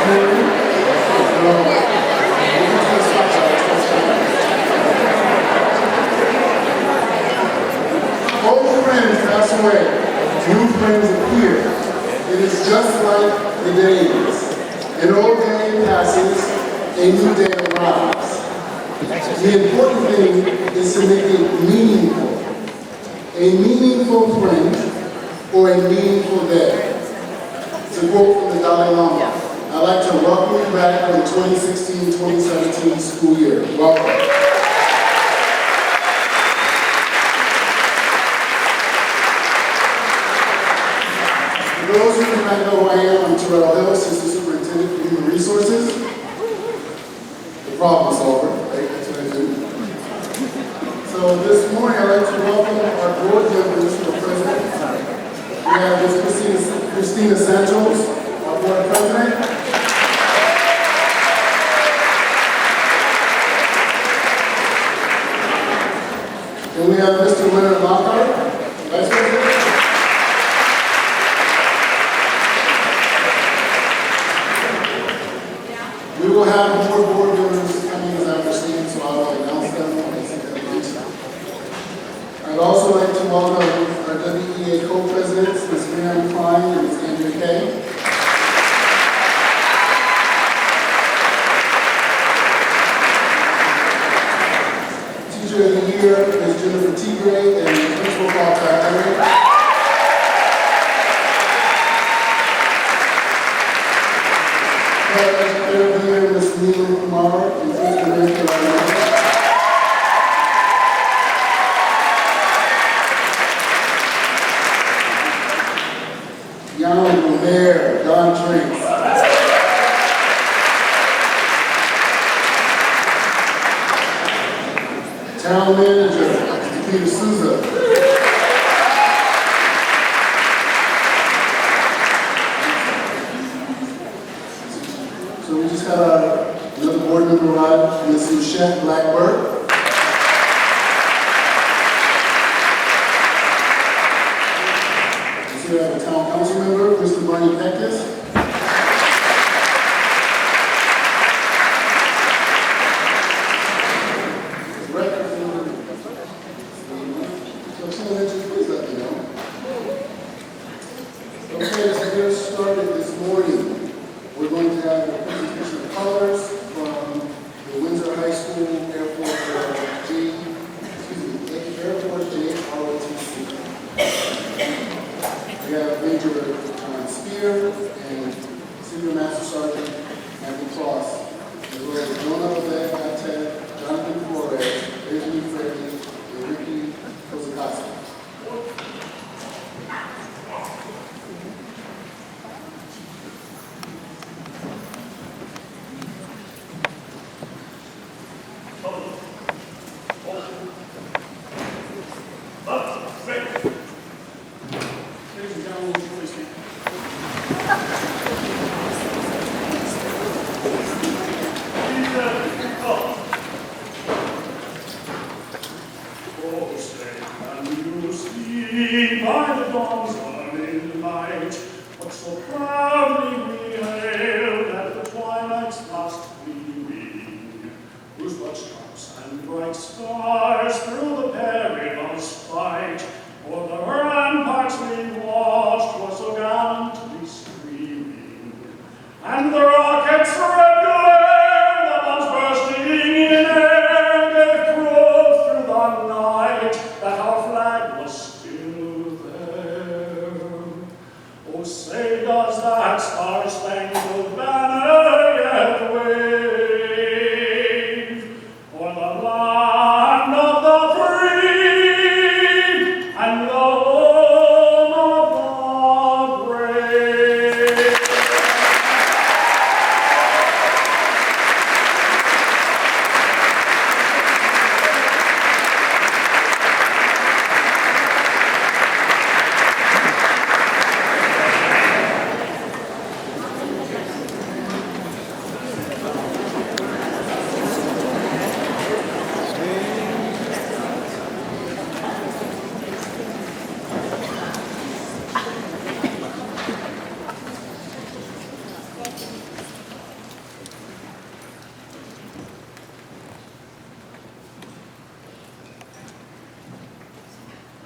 Old friends pass away, new friends appear. It is just like the days. An old day passes, a new day arrives. The important thing is to make it meaningful. A meaningful friend or a meaningful day. It's a quote from the Dalai Lama. I'd like to welcome you back for the 2016-2017 school year. Welcome. For those who do not know who I am, I'm Terrell Hill, Assistant Superintendent for Human Resources. The problem solver, right? That's what I do. So this morning, I'd like to welcome our board members to the president. We have Ms. Christina Santos, our board president. And we have Mr. Leonard Lockhart, vice president. We will have more board members coming as I understand, so I will announce them when I see them later. I'd also like to welcome our WEA co-presidents, Ms. Miriam Klein and Ms. Andrea Kay. Teacher of the Year, Ms. Jennifer Tigray and Principal Paul Tyler. Educator of the Year, Ms. Neela Kumar and Principal Rachel Arnold. Honorable Mayor Don Trace. Town Manager Peter Souza. So we just had another board member arrive, Ms. Michelle Blackbird. We have a town council member, Mr. Barney Peckus. So someone mentioned, please let me know. Okay, as we get started this morning, we're going to have a presentation of colors from the Windsor High School Airport JROTC. We have Major John Spear and Senior Master Sergeant Matthew Cross, as well as Jonah Levesque, Ted, Jonathan Flores, Benjamin Freddie, and Ricky Kozakowski.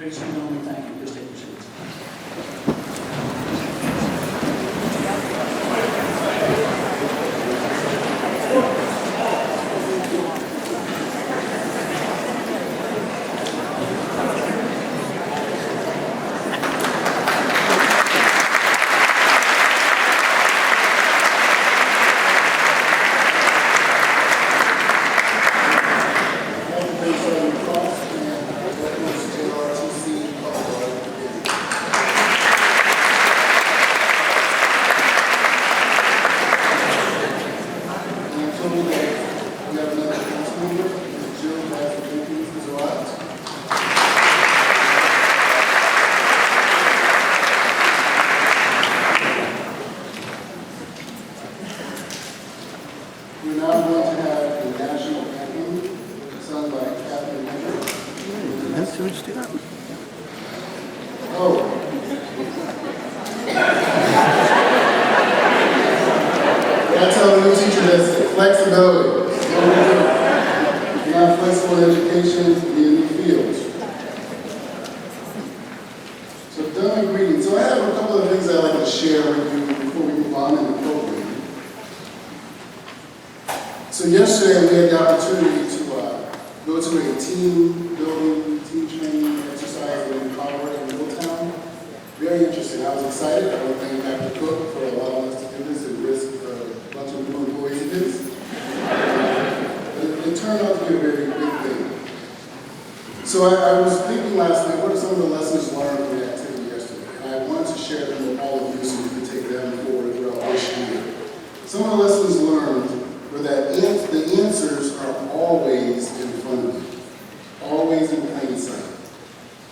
Ladies and gentlemen, thank you. Please take your seats. We're now going to have the national anthem sung by Captain Windsor. Oh. I tell the new teacher that's flexibility. Not flexible in education in new fields. So done with greetings. So I have a couple of things I'd like to share with you before we move on in the program. So yesterday we had the opportunity to go to a team building, team training exercise in Colorado in Middletown. Very interesting. I was excited. I want to thank Dr. Cook for allowing us to do this and risk a bunch of new employees in this. It turned out to be a very big thing. So I was thinking last night, what are some of the lessons learned from the activity yesterday? And I wanted to share them with all of you so you can take them forward throughout this year. Some of the lessons learned were that the answers are always in front of you, always in plain sight.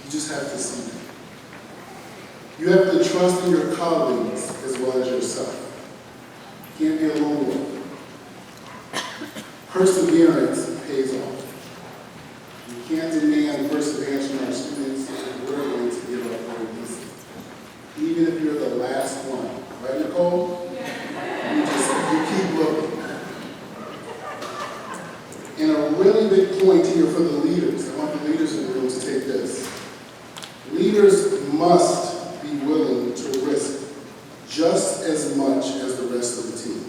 You just have to see them. You have to trust in your colleagues as well as yourself. You can't be a lone wolf. Perseverance pays off. You can't demand perseverance from our students if we're going to give up very easily. Even if you're the last one. Right, Nicole? You keep looking. And a really big point here for the leaders. I want the leaders in the room to take this. Leaders must be willing to risk just as much as the rest of the team.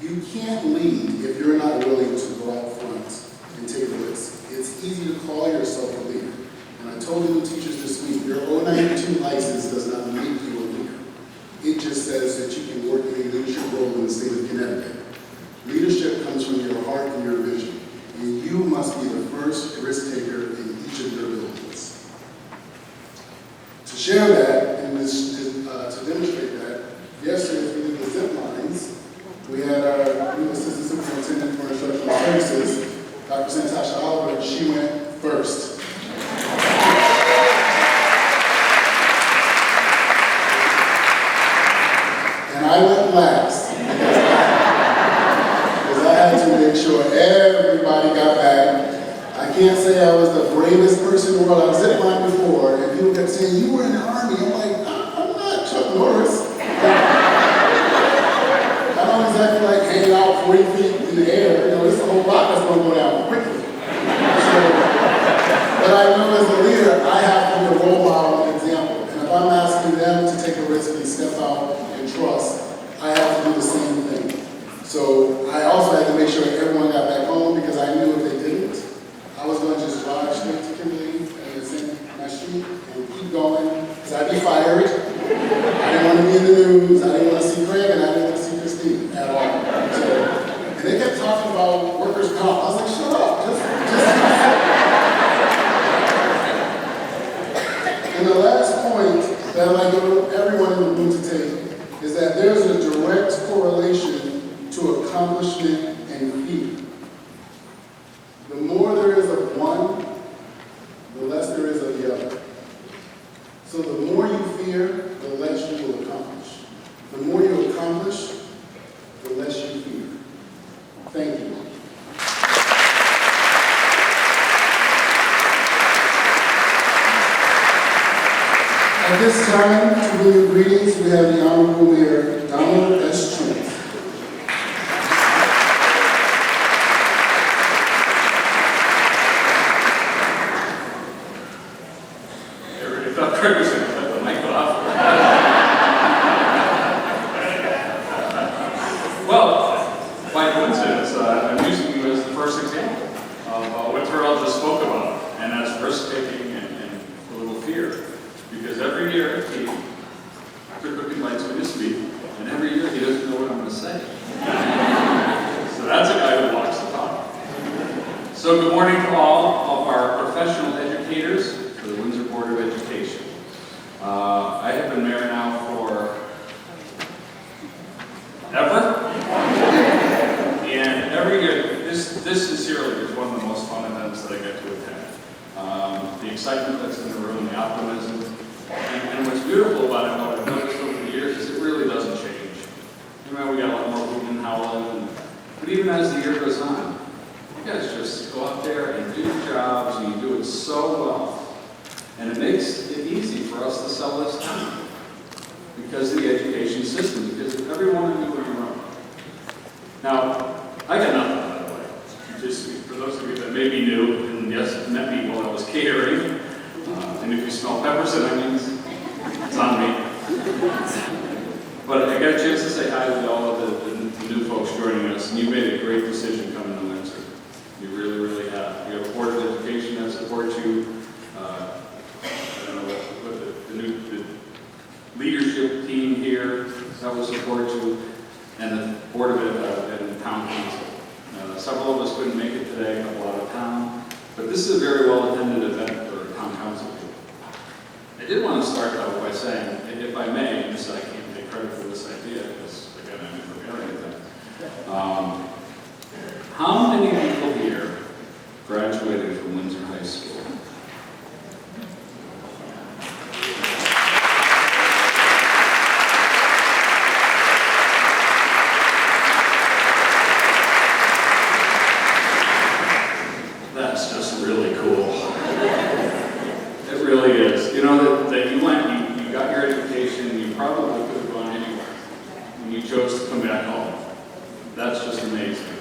You can't lead if you're not willing to go out front and take a risk. It's easy to call yourself a leader. And I told the new teachers this week, your 092 license does not make you a leader. It just says that you can work in a leadership role in the state of Connecticut. Leadership comes from your heart and your vision. And you must be the first risk taker in each of your buildings. To share that and to demonstrate that, yesterday as we did the zip lines, we had our new assistant superintendent for instructional services, Dr. Santasha Oliver. She went first. And I went last. I had to make sure everybody got back. I can't say I was the bravest person in the world. I've ziplined before, and people kept saying, you were in the Army. I'm like, I'm not Chuck Norris. I don't exactly like hanging out 40 feet in the air. You know, it's a whole lot that's going to go down quickly. So, but I know as a leader, I have to be a role model and example. And if I'm asking them to take a risk and step out and trust, I have to do the same thing. So I also had to make sure everyone got back home because I knew if they didn't, I was going to just drive straight to Kimberly and send my street and keep going because I'd be fired. I didn't want to be in the news. I didn't want to see Craig and I didn't want to see Christine at all. So, and they kept talking about workers' comp. I was like, shut up. And the last point that I'd like everyone in the room to take is that there's a direct correlation to accomplishment and fear. The more there is of one, the less there is of the other. So the more you fear, the less you will accomplish. The more you accomplish, the less you fear. Thank you. At this time, to bring you greetings, we have the Honorable Mayor Donald S. Trent. So good morning to all of our professional educators for the Windsor Board of Education. I have been mayor now for ever, and every year, this sincerely is one of the most fun events that I get to attend. The excitement that's in the room, the optimism, and what's beautiful about it, what I've noticed over the years, is it really doesn't change. You know, we got a lot more Goodin and howling, but even as the year goes on, you guys just go out there and do your jobs, and you do it so well. And it makes it easy for us to sell this town because of the education system, because every one of you are in your own. Now, I got nothing, by the way. Just for those of you that may be new, and yes, met me while I was catering, and if you smell peppers and onions, it's on me. But I got a chance to say hi to all of the new folks joining us, and you made a great decision coming to Windsor. You really, really have. You have a Board of Education that supports you. I don't know what the leadership team here that will support you, and the Board of Ed and the Town Council. Several of us couldn't make it today, a couple out of town, but this is a very well-attended event for Town Council people. I did want to start out by saying, if I may, and this I can't take credit for this idea, because again, I didn't prepare anything. How many people here graduated from Windsor High School? That's just really cool. It really is. You know, that you went, you got your education, you probably could have gone anywhere, and you chose to come back home. That's just amazing.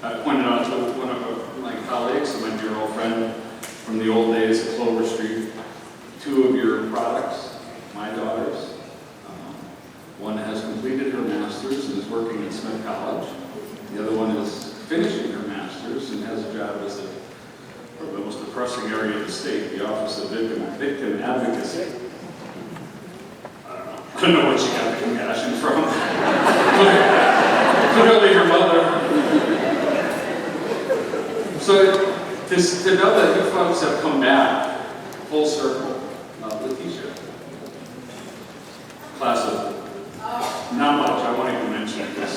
I pointed out to one of my colleagues, my dear old friend from the old days at Clover Street, two of your products, my daughters. One has completed her master's and is working at Smith College. The other one is finishing her master's and has a job as the most depressing area of the state, the Office of Victim Advocacy. I don't know where she got the compassion from. Clearly her mother. So to know that you folks have come back full circle, Letitia, class of, not much, I won't even mention it, because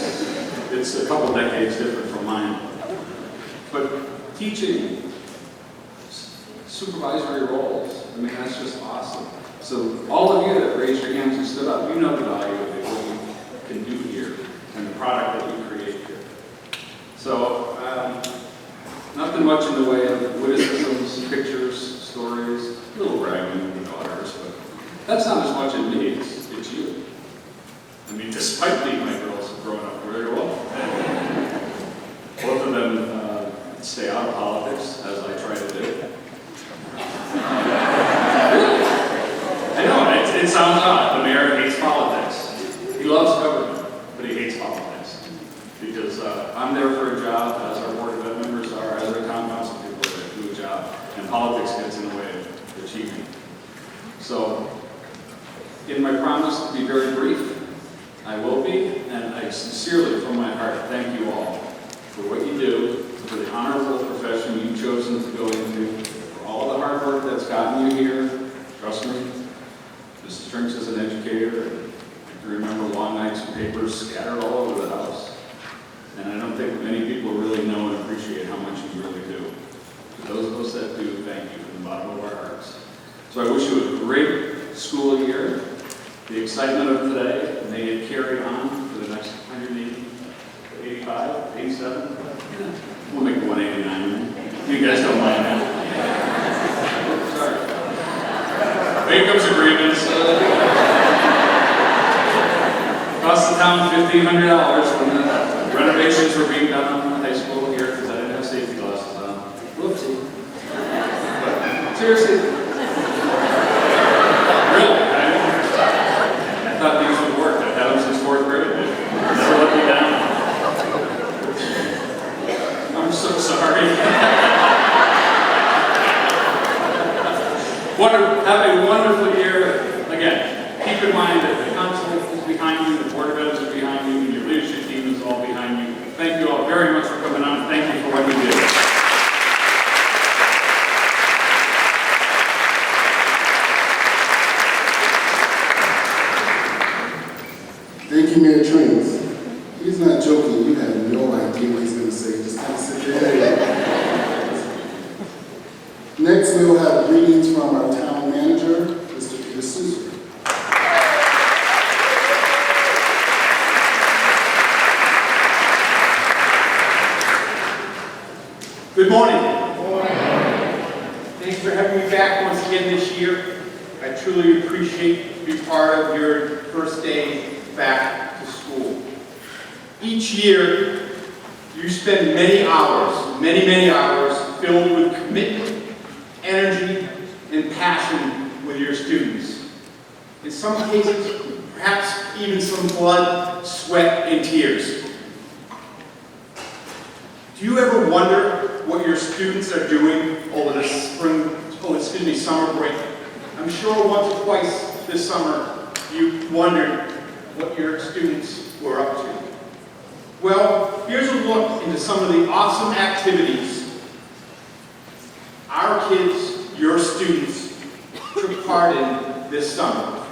it's a couple decades different from mine. But teaching, supervisory roles, I mean, that's just awesome. So all of you that raised your hands and stood up, you know the value of what you can do here and the product that you create here. So, nothing much in the way of witticisms, pictures, stories, a little bragging of the daughters, but that's not as much in me, it's you. I mean, despite me, my girls have grown up very well. Both of them stay out of politics, as I try to do. Really? I know, it sounds odd. The mayor hates politics. He loves government, but he hates politics. Because I'm there for a job, as our Board of Ed members are, as our Town Council people that do a job, and politics gets in the way of achieving. So, in my promise to be very brief, I will be, and I sincerely, from my heart, thank you all for what you do, for the honorable profession you've chosen to go into, for all the hard work that's gotten you here. Trust me, Mrs. Trinks is an educator, and I can remember long nights and papers scattered all over the house. And I don't think many people really know and appreciate how much you really do. For those of us that do, thank you from the bottom of our hearts. So I wish you a great school year. The excitement of today, may it carry on for the next 180, 85, 87. We'll make it 189. You guys don't mind that. Sorry. Jacob's agreements. Cost the town $1,500 when the renovations were being done on the high school here because I didn't have safety glasses on. Whoopsie. But seriously. Really? I thought these would work. I've had them since 4th grade. Never let me down. I'm so sorry. Have a wonderful year. Again, keep in mind that the council is behind you, the Board of Ed is behind you, and your leadership team is all behind you. Thank you all very much for coming on. Thank you for what you did. He's not joking. You have no idea what he's going to say. Just kind of sit there. Next, we will have greetings from our town manager, Mr. Peter Sousa. Good morning. Good morning. Thanks for having me back once again this year. I truly appreciate to be part of your first day back to school. Each year, you spend many hours filled with commitment, energy, and passion with your students. In some cases, perhaps even some blood, sweat, and tears. Do you ever wonder what your students are doing over the summer break? I'm sure once or twice this summer you wondered what your students were up to. Well, here's a look into some of the awesome activities our kids, your students, took part in this summer.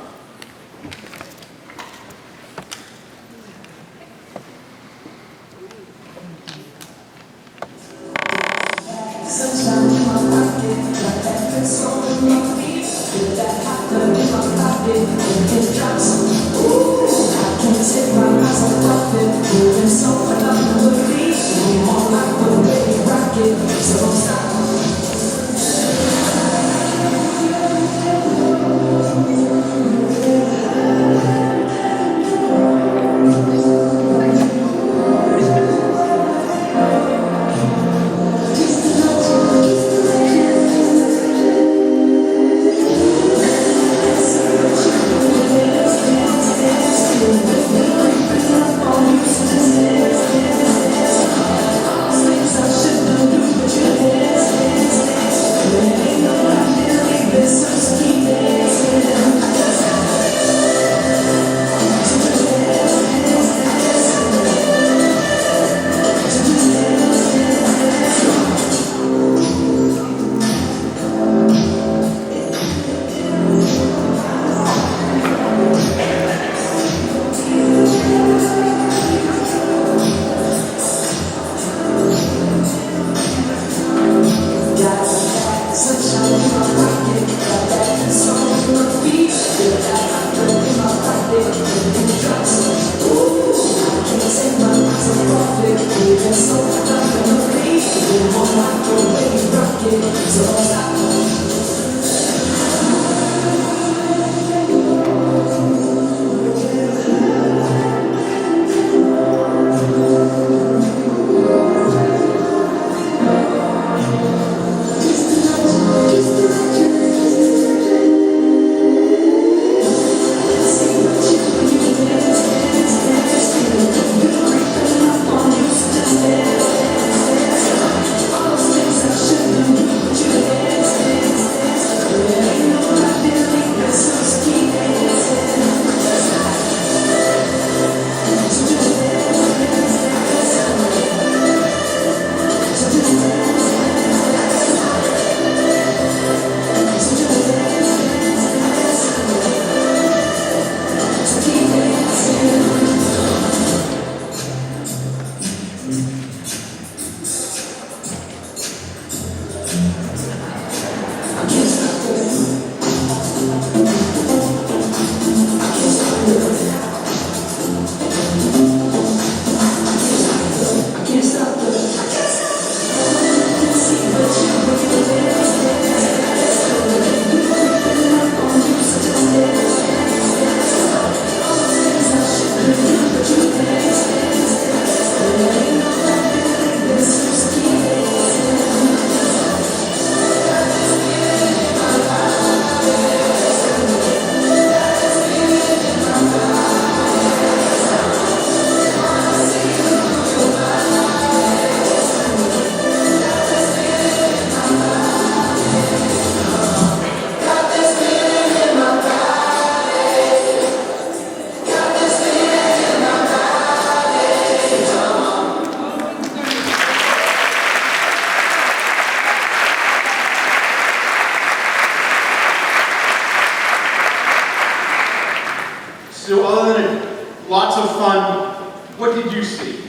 What did you see?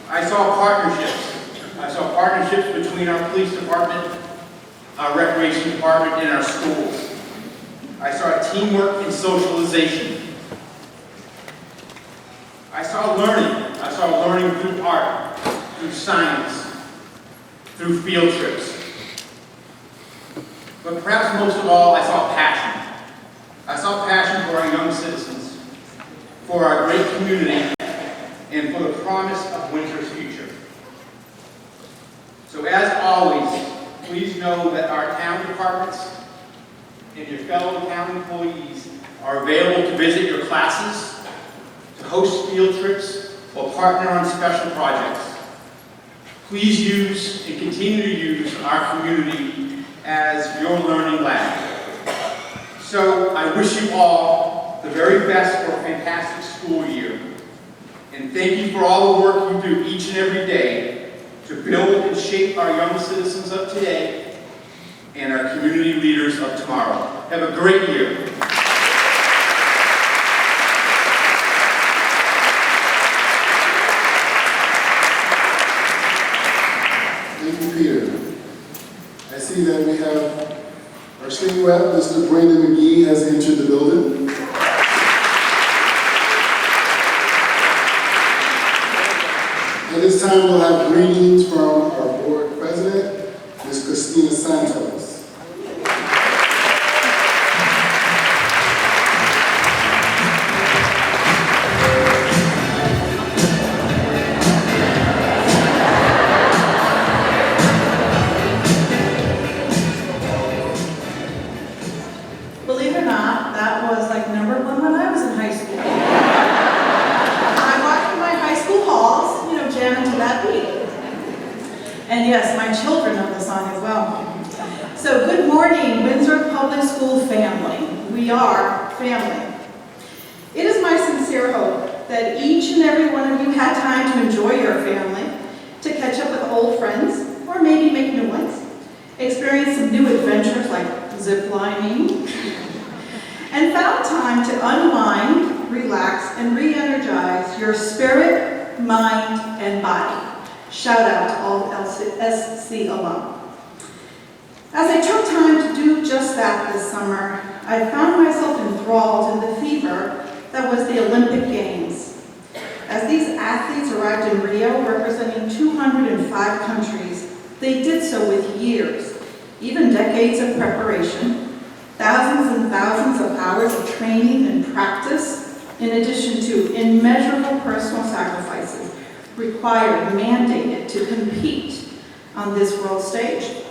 I saw partnerships. I saw partnerships between our police department, our recreation department, and our schools. I saw teamwork and socialization. I saw learning. I saw learning through art, through science, through field trips. But perhaps most of all, I saw passion. I saw passion for our young citizens, for our great community, and for the promise of Windsor's future. So as always, please know that our town departments and your fellow town employees are available to visit your classes, to host field trips, or partner on special projects. Please use and continue to use our community as your learning lab. So I wish you all the very best for a fantastic school year. And thank you for all the work you do each and every day to build and shape our young citizens of today and our community leaders of tomorrow. Have a great year. Thank you, Peter. I see that we have our state rep, Mr. Brandon McGee, has entered the building. At this time, we'll have greetings from our board president, Ms. Christina Santos. Believe it or not, that was like number one when I was in high school. I walked through my high school halls, jamming to that beat. And yes, my children know the song as well. So good morning, Windsor Public School family. We are family. It is my sincere hope that each and every one of you had time to enjoy your family, to catch up with old friends, or maybe make new ones, experience some new adventures like zip lining, and found time to unwind, relax, and re-energize your spirit, mind, and body. Shout out to all SC alum. As I took time to do just that this summer, I found myself enthralled in the fever that was the Olympic Games. As these athletes arrived in Rio representing 205 countries, they did so with years, even decades of preparation, thousands and thousands of hours of training and practice, in addition to immeasurable personal sacrifices required, mandated to compete on this world stage.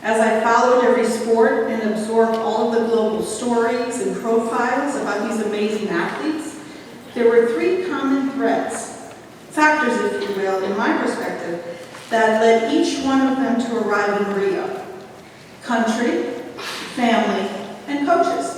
As I followed every sport and absorbed all of the global stories and profiles about these amazing athletes, there were three common threads, factors, if you will, in my perspective, that led each one of them to arrive in Rio: country, family, and coaches.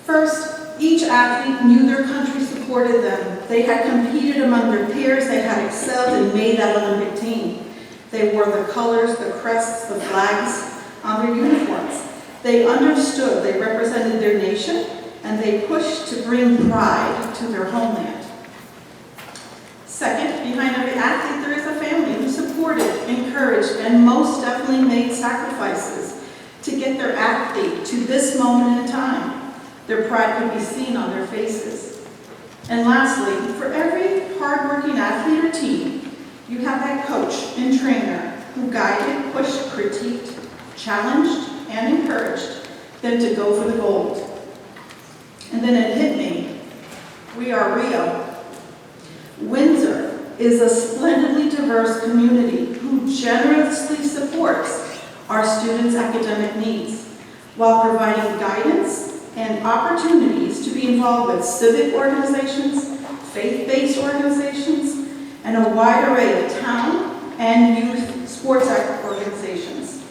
First, each athlete knew their country supported them. They had competed among their peers, they had excelled and made that Olympic team. They wore the colors, the crests, the flags on their uniforms. They understood, they represented their nation, and they pushed to bring pride to their homeland. Second, behind every athlete there is a family who supported, encouraged, and most definitely made sacrifices to get their athlete to this moment in time. Their pride could be seen on their faces. And lastly, for every hardworking athlete or team, you have that coach and trainer who guided, pushed, critiqued, challenged, and encouraged them to go for the gold. And then it hit me. We are Rio. Windsor is a splendidly diverse community who generously supports our students' academic needs while providing guidance and opportunities to be involved with civic organizations, faith-based organizations, and a wide array of town and youth sports organizations.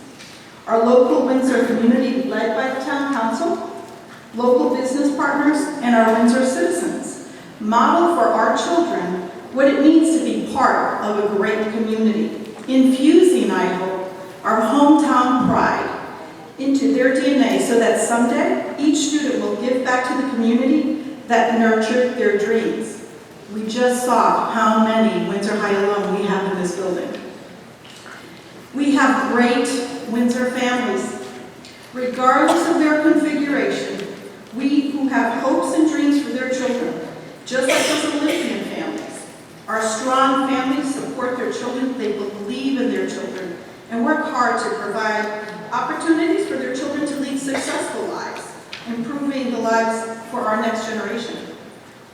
Our local Windsor community, led by the town council, local business partners, and our Windsor citizens, model for our children what it means to be part of a great community, infusing, I hope, our hometown pride into their DNA so that someday each student will give back to the community that nurtured their dreams. We just saw how many Windsor High alum we have in this building. We have great Windsor families. Regardless of their configuration, we who have hopes and dreams for their children, just like those Olympian families, our strong families support their children, they believe in their children, and work hard to provide opportunities for their children to lead successful lives, improving the lives for our next generation.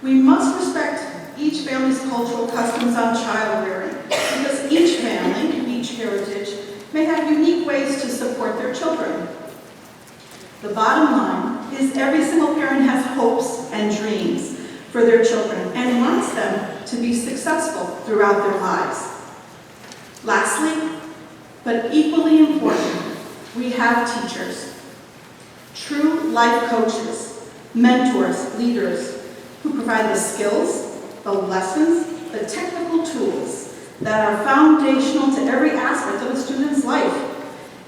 We must respect each family's cultural customs on child rearing, because each family, each heritage, may have unique ways to support their children. The bottom line is every single parent has hopes and dreams for their children and wants them to be successful throughout their lives. Lastly, but equally important, we have teachers, true life coaches, mentors, leaders who provide the skills, the lessons, the technical tools that are foundational to every aspect of a student's life.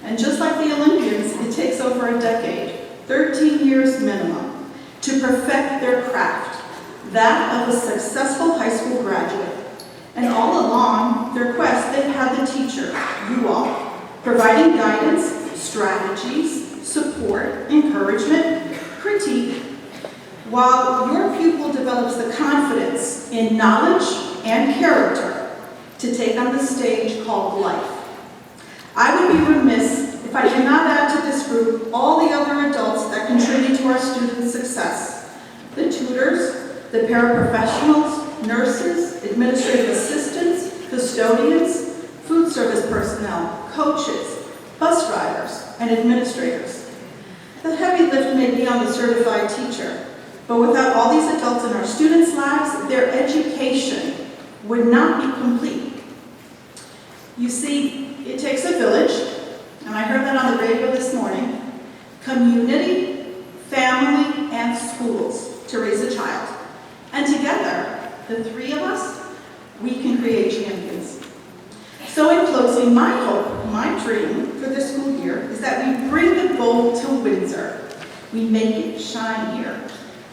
And just like the Olympians, it takes over a decade, 13 years minimum, to perfect their craft, that of a successful high school graduate. And all along their quest, they've had the teacher, you all, providing guidance, strategies, support, encouragement, critique, while your pupil develops the confidence in knowledge and character to take on the stage called life. I would be remiss if I did not add to this group all the other adults that contribute to our students' success. The tutors, the paraprofessionals, nurses, administrative assistants, custodians, food service personnel, coaches, bus drivers, and administrators. The heavy lift may be on the certified teacher, but without all these adults in our students' lives, their education would not be complete. You see, it takes a village, and I heard that on the radio this morning, community, family, and schools to raise a child. And together, the three of us, we can create champions. So in closing, my hope, my dream for this school year is that we bring the gold to Windsor. We make it shine here.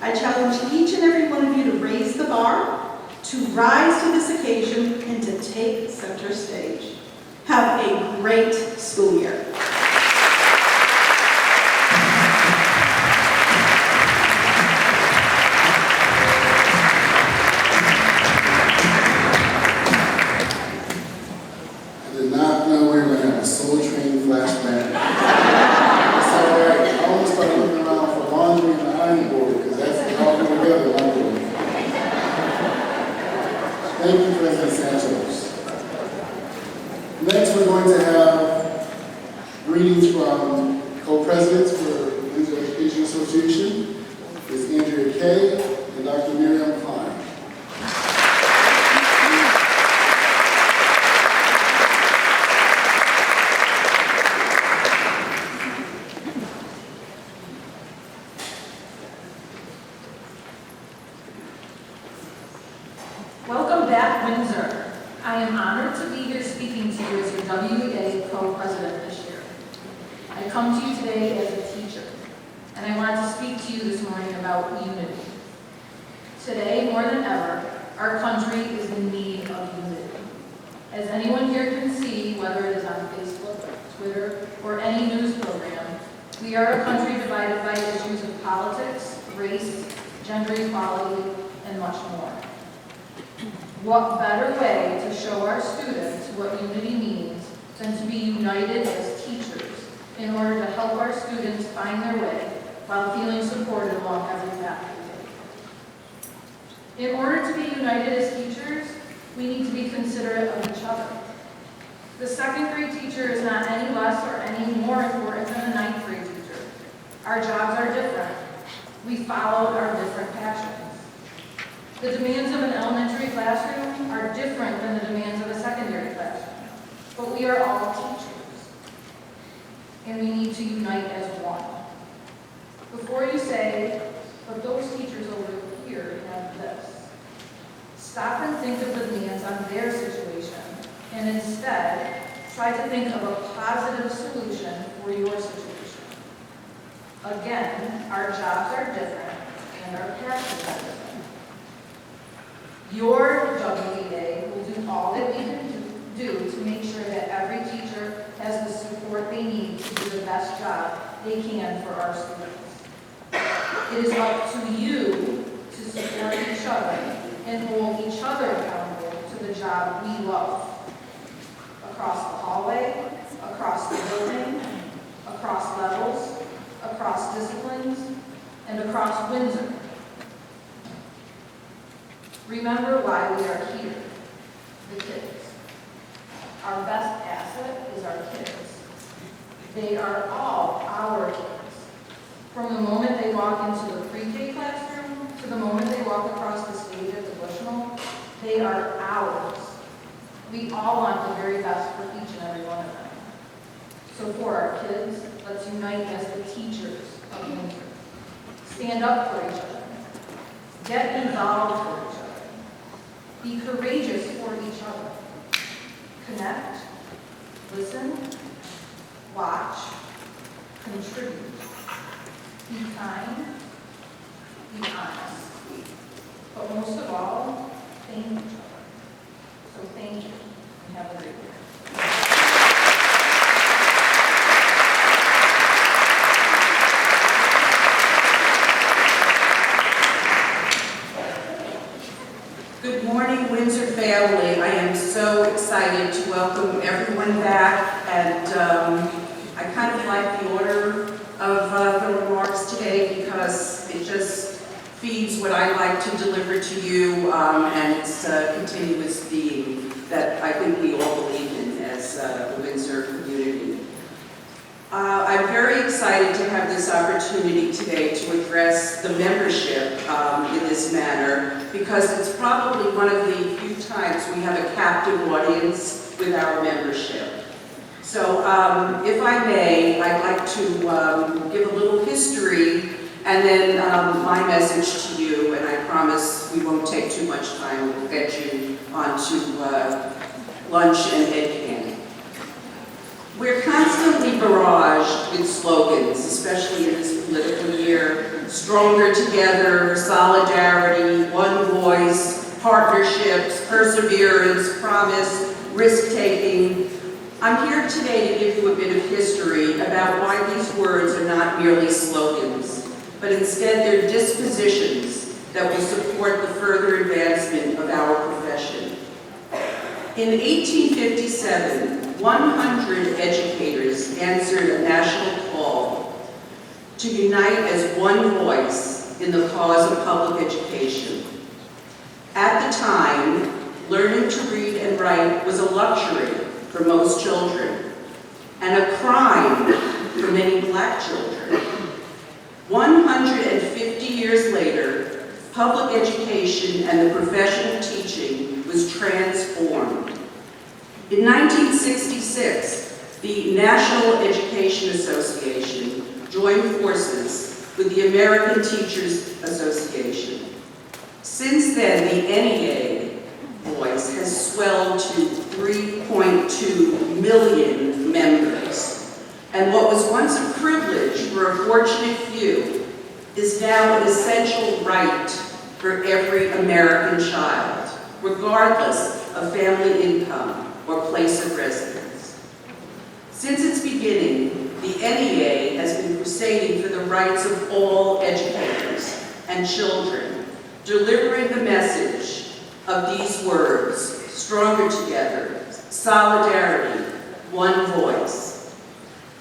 I challenge each and every one of you to raise the bar, to rise to this occasion, and to take center stage. Have a great school year. I did not know we were going to have a Soul Train flashback. It's all right. I almost started looking around for laundry and the ironing board because that's all put together. Thank you, President Santos. Next, we're going to have greetings from co-presidents for Windsor Education Association, Ms. Andrea Kay and Dr. Miriam Klein. Welcome back, Windsor. I am honored to be here speaking to you as your WEA co-president this year. I come to you today as a teacher, and I want to speak to you this morning about unity. Today, more than ever, our country is in need of unity. As anyone here can see, whether it is on Facebook, Twitter, or any news program, we are a country divided by issues of politics, race, gender equality, and much more. What better way to show our students what unity means than to be united as teachers in order to help our students find their way while feeling supported along every path we take. In order to be united as teachers, we need to be considerate of each other. The second grade teacher is not any less or any more important than the ninth grade teacher. Our jobs are different. We followed our different passions. The demands of an elementary classroom are different than the demands of a secondary classroom, but we are all teachers, and we need to unite as one. Before you say, but those teachers over here have this, stop and think of the demands on their situation, and instead, try to think of a positive solution for your situation. Again, our jobs are different, and are passionate about it. Your WEA will do all that we can do to make sure that every teacher has the support they need to do the best job they can for our students. It is up to you to support each other and hold each other accountable to the job we love. Across the hallway, across the building, across levels, across disciplines, and across Windsor. Remember why we are here, the kids. Our best asset is our kids. They are all our kids. From the moment they walk into the pre-K classroom to the moment they walk across the stage at the Bushnell, they are ours. We all want the very best for each and every one of them. So for our kids, let's unite as the teachers of Windsor. Stand up for each other. Get involved for each other. Be courageous for each other. Connect, listen, watch, contribute. Be kind, be honest. But most of all, thank each other. So thank you, and have a great day. Good morning, Windsor family. I am so excited to welcome everyone back, and I kind of like the order of the remarks today because it just feeds what I like to deliver to you, and it's a continuous theme that I think we all believe in as the Windsor community. I'm very excited to have this opportunity today to address the membership in this manner because it's probably one of the few times we have a captive audience with our membership. So if I may, I'd like to give a little history and then my message to you, and I promise we won't take too much time. We'll get you onto lunch and head candy. We're constantly barraged with slogans, especially in this political year. Stronger together, solidarity, one voice, partnerships, perseverance, promise, risk-taking. I'm here today to give you a bit of history about why these words are not merely slogans, but instead they're dispositions that will support the further advancement of our profession. In 1857, 100 educators answered a national call to unite as one voice in the cause of public education. At the time, learning to read and write was a luxury for most children and a crime for many black children. 150 years later, public education and the profession of teaching was transformed. In 1966, the National Education Association joined forces with the American Teachers Association. Since then, the NEA voice has swelled to 3.2 million members. And what was once a privilege for a fortunate few is now an essential right for every American child, regardless of family income or place of residence. Since its beginning, the NEA has been crusading for the rights of all educators and children, delivering the message of these words: stronger together, solidarity, one voice.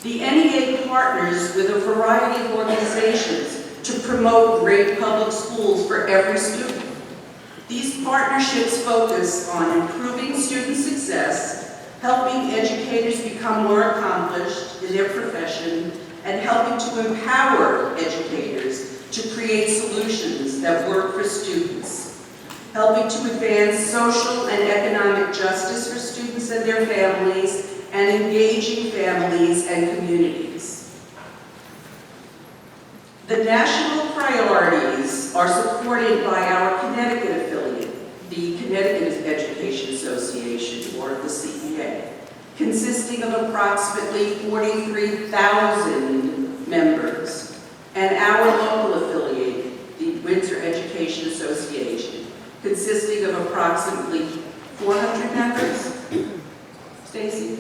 The NEA partners with a variety of organizations to promote great public schools for every student. These partnerships focus on improving student success, helping educators become more accomplished in their profession, and helping to empower educators to create solutions that work for students, helping to advance social and economic justice for students and their families, and engaging families and communities. The national priorities are supported by our Connecticut affiliate, the Connecticut Education Association, or the CEA, consisting of approximately 43,000 members, and our local affiliate, the Windsor Education Association, consisting of approximately 400 members. Stacy?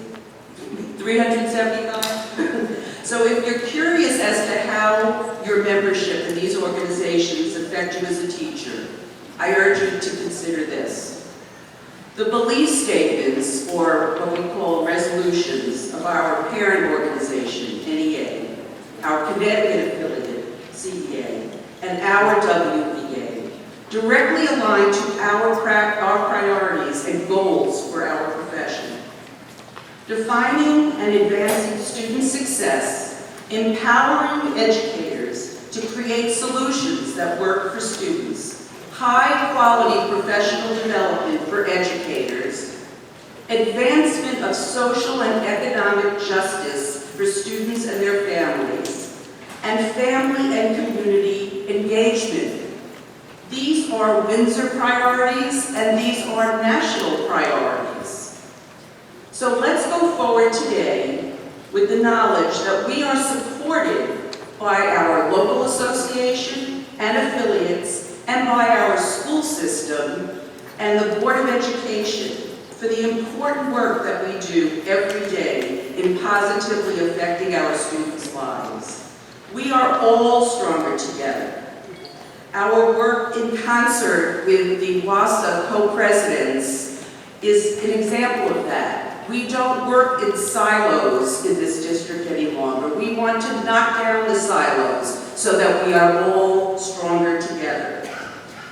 375? So if you're curious as to how your membership in these organizations affect you as a teacher, I urge you to consider this. The belief statements, or what we call resolutions, of our parent organization, NEA, our Connecticut affiliate, CEA, and our WEA, directly align to our priorities and goals for our profession. Defining and advancing student success, empowering educators to create solutions that work for students, high-quality professional development for educators, advancement of social and economic justice for students and their families, and family and community engagement. These are Windsor priorities, and these are national priorities. So let's go forward today with the knowledge that we are supported by our local association and affiliates, and by our school system and the Board of Education for the important work that we do every day in positively affecting our students' lives. We are all stronger together. Our work in concert with the WASA co-presidents is an example of that. We don't work in silos in this district any longer. We want to knock down the silos so that we are all stronger together.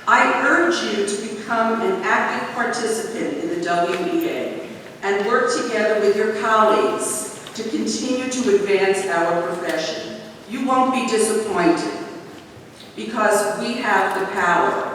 I urge you to become an active participant in the WEA and work together with your colleagues to continue to advance our profession. You won't be disappointed because we have the power.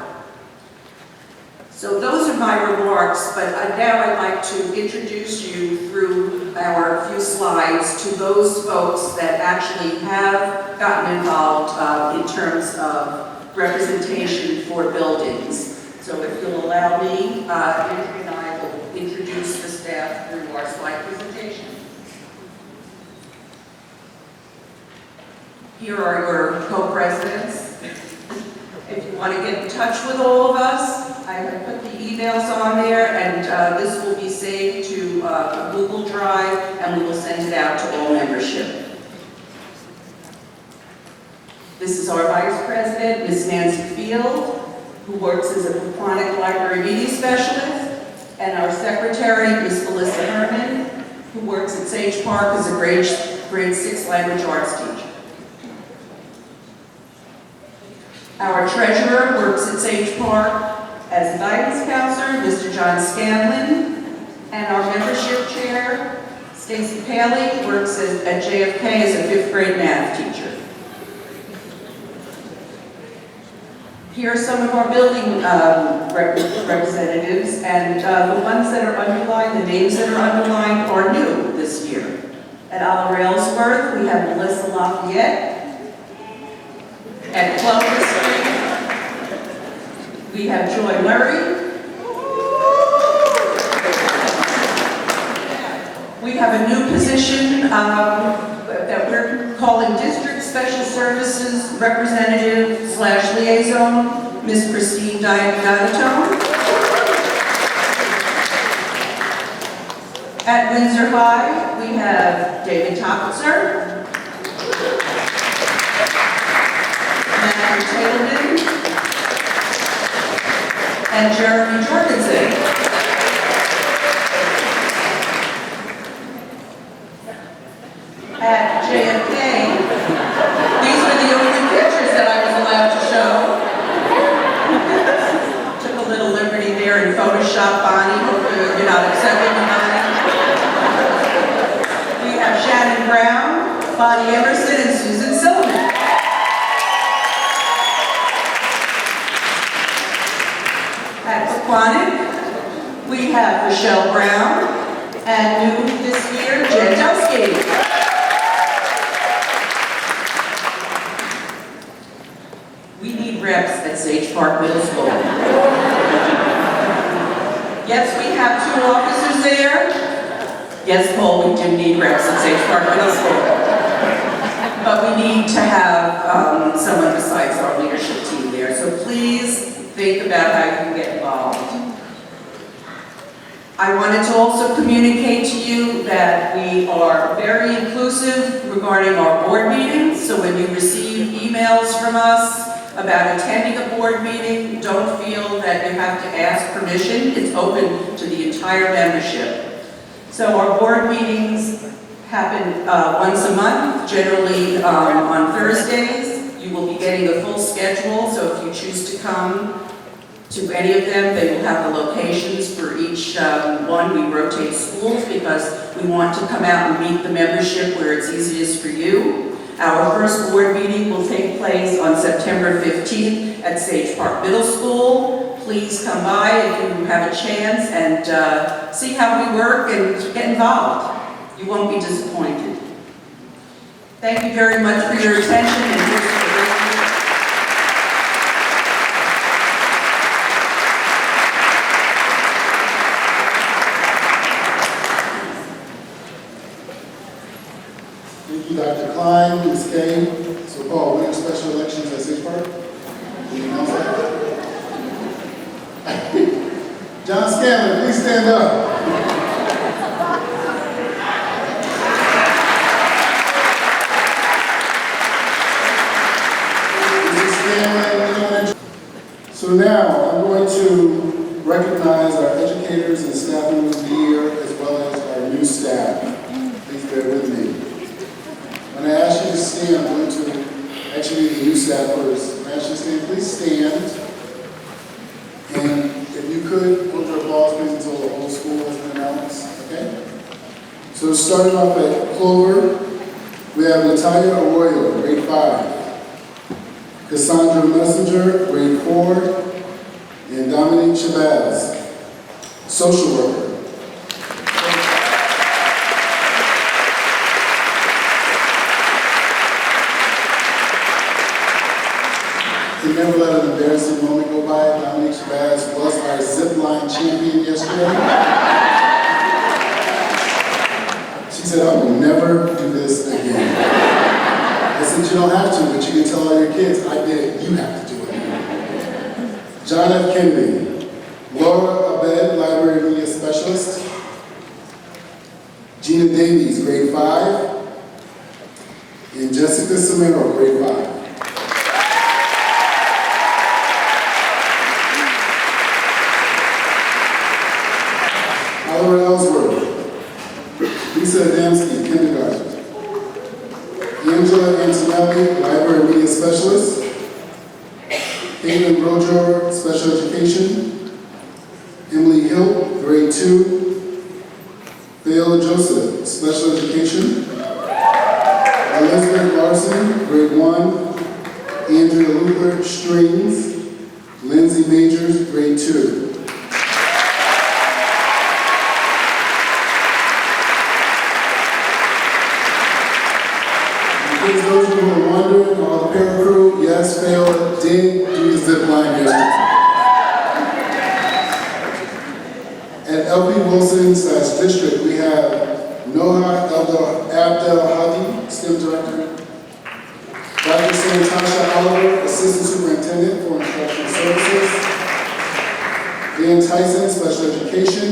So those are my remarks, but now I'd like to introduce you through our few slides to those folks that actually have gotten involved in terms of representation for buildings. So if you'll allow me, Andrew and I will introduce the staff through our slide presentation. Here are your co-presidents. If you want to get in touch with all of us, I have put the emails on there, and this will be saved to a Google Drive, and we will send it out to all membership. This is our Vice President, Ms. Nancy Field, who works as a Paquonic Library Media Specialist, and our Secretary, Ms. Melissa Herman, who works at Sage Park as a grade 6 language arts teacher. Our Treasurer works at Sage Park as a guidance counselor, Mr. John Scanlon, and our Membership Chair, Stacy Paley, works at JFK as a 5th grade math teacher. Here are some of our building representatives, and the ones that are underlined, the names that are underlined are new this year. At Olive Railsworth, we have Melissa Lafayette. At Clover Street, we have Joy Murray. We have a new position that we're calling District Special Services Representative / Liaison, Ms. Christine Dianatone. At Windsor High, we have David Topitzer, Matthew Taylorman, and Jeremy Jorgensen. At JFK, these were the only pictures that I was allowed to show. Took a little liberty there in Photoshop Bonnie. Hope you're not upset with me, Bonnie. We have Shannon Brown, Bonnie Emerson, and Susan Silverman. At Paquonic, we have Rochelle Brown, and new this year, Jen Delsky. We need reps at Sage Park Middle School. Yes, we have 2 officers there. Yes, Paul, we do need reps at Sage Park Middle School. But we need to have someone besides our leadership team there. So so please think about how you can get involved. I wanted to also communicate to you that we are very inclusive regarding our board meetings, so when you receive emails from us about attending a board meeting, don't feel that you have to ask permission. It's open to the entire membership. So our board meetings happen once a month, generally on Thursdays. You will be getting a full schedule, so if you choose to come to any of them, they will have the locations for each one. We rotate schools because we want to come out and meet the membership where it's easiest for you. Our first board meeting will take place on September 15th at Sage Park Middle School. Please come by if you have a chance and see how we work and get involved. You won't be disappointed. Thank you very much for your attention and here's the Thank you, Dr. Klein, Ms. Kay. So, Paul, when are special elections at Sage Park? Can you announce that? John Scanlon, please stand up. So now, I'm going to recognize our educators and staff members of the year, as well as our new staff. Please bear with me. When I ask you to stand, I'm going to actually the new staff first. When I ask you to stand, please stand. And if you could, hold your applause, please, until the whole school has been announced, okay? So starting off at Clover, we have Natalia Arroyo, grade 5. Cassandra Messenger, grade 4, and Dominique Chavez, social worker. We never let an embarrassing moment go by. Dominique Chavez was our zip line champion yesterday. She said, I will never do this again. I said, you don't have to, but you can tell all your kids, I did it, you have to do it. John F. Kennedy, Laura Abed, Library Media Specialist. Gina Davies, grade 5. And Jessica Samero, grade 5. Oliver Ellsworth, Lisa Adamski, kindergarten. Angela Antonelli, Library Media Specialist. Caitlin Rojo, Special Education. Emily Hill, grade 2. Viola Joseph, Special Education. Elizabeth Larson, grade 1. Andrea Luper, Strings. Lindsay Majors, grade 2. Those of you who are wondering, all the paracrew, yes, Viola did do the zip line yesterday. At LP Wilson / District, we have Noha Abdel Hadi, STEM Director. Dr. Santasha Oliver, Assistant Superintendent for Instructional Services. Dan Tyson, Special Education.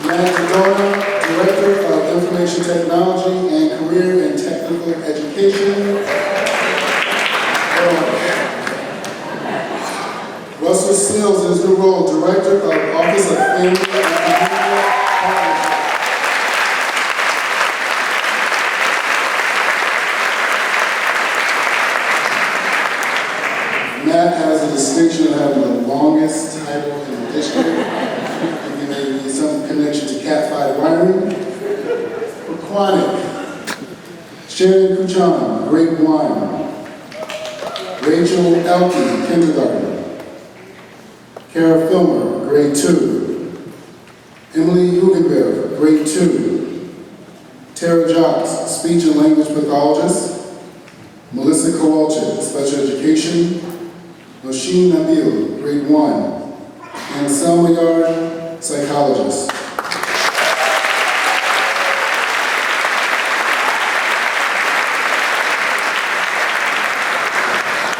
Matt Dodona, Director of Information Technology and Career and Technical Education. Russell Sills, in his new role, Director of Office of Family and Community Partnership. Matt has the distinction of having the longest title in the district. There may be some connection to Cat 5 wiring. Aquatic. Shannon Kuchan, grade 1. Rachel Elke, kindergarten. Kara Filmer, grade 2. Emily Hugenberg, grade 2. Tara Jocks, speech and language pathologist. Melissa Kowalczyk, special education. Nosheen Nabil, grade 1. And Selma Yard, psychologist.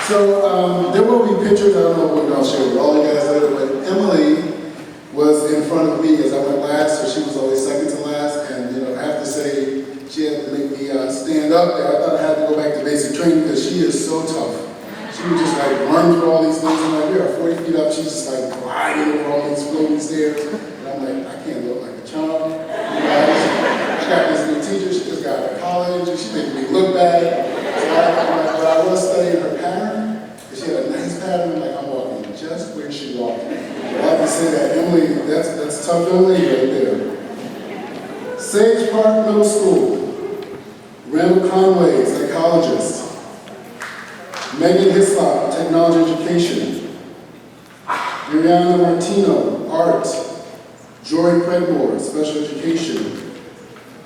So there will be pictures, I don't know what I'll share with all you guys later, but Emily was in front of me as I went last, so she was always second to last, and I have to say, she had to make me stand up there. I thought I had to go back to basic training because she is so tough. She would just like run through all these things, and like, we are 40 feet up, she's just like gliding over all these floating stairs, and I'm like, I can't look like a child. I got this new teacher, she just got out of college, and she's making me look bad. So but I was studying her pattern, and she had a nice pattern, like I'm walking just where she walked. I have to say that Emily, that's a tough young lady right there. Sage Park Middle School, Randall Conway, psychologist. Megan Hislop, technology education. Mariana Martino, art. Jory Predmore, special education.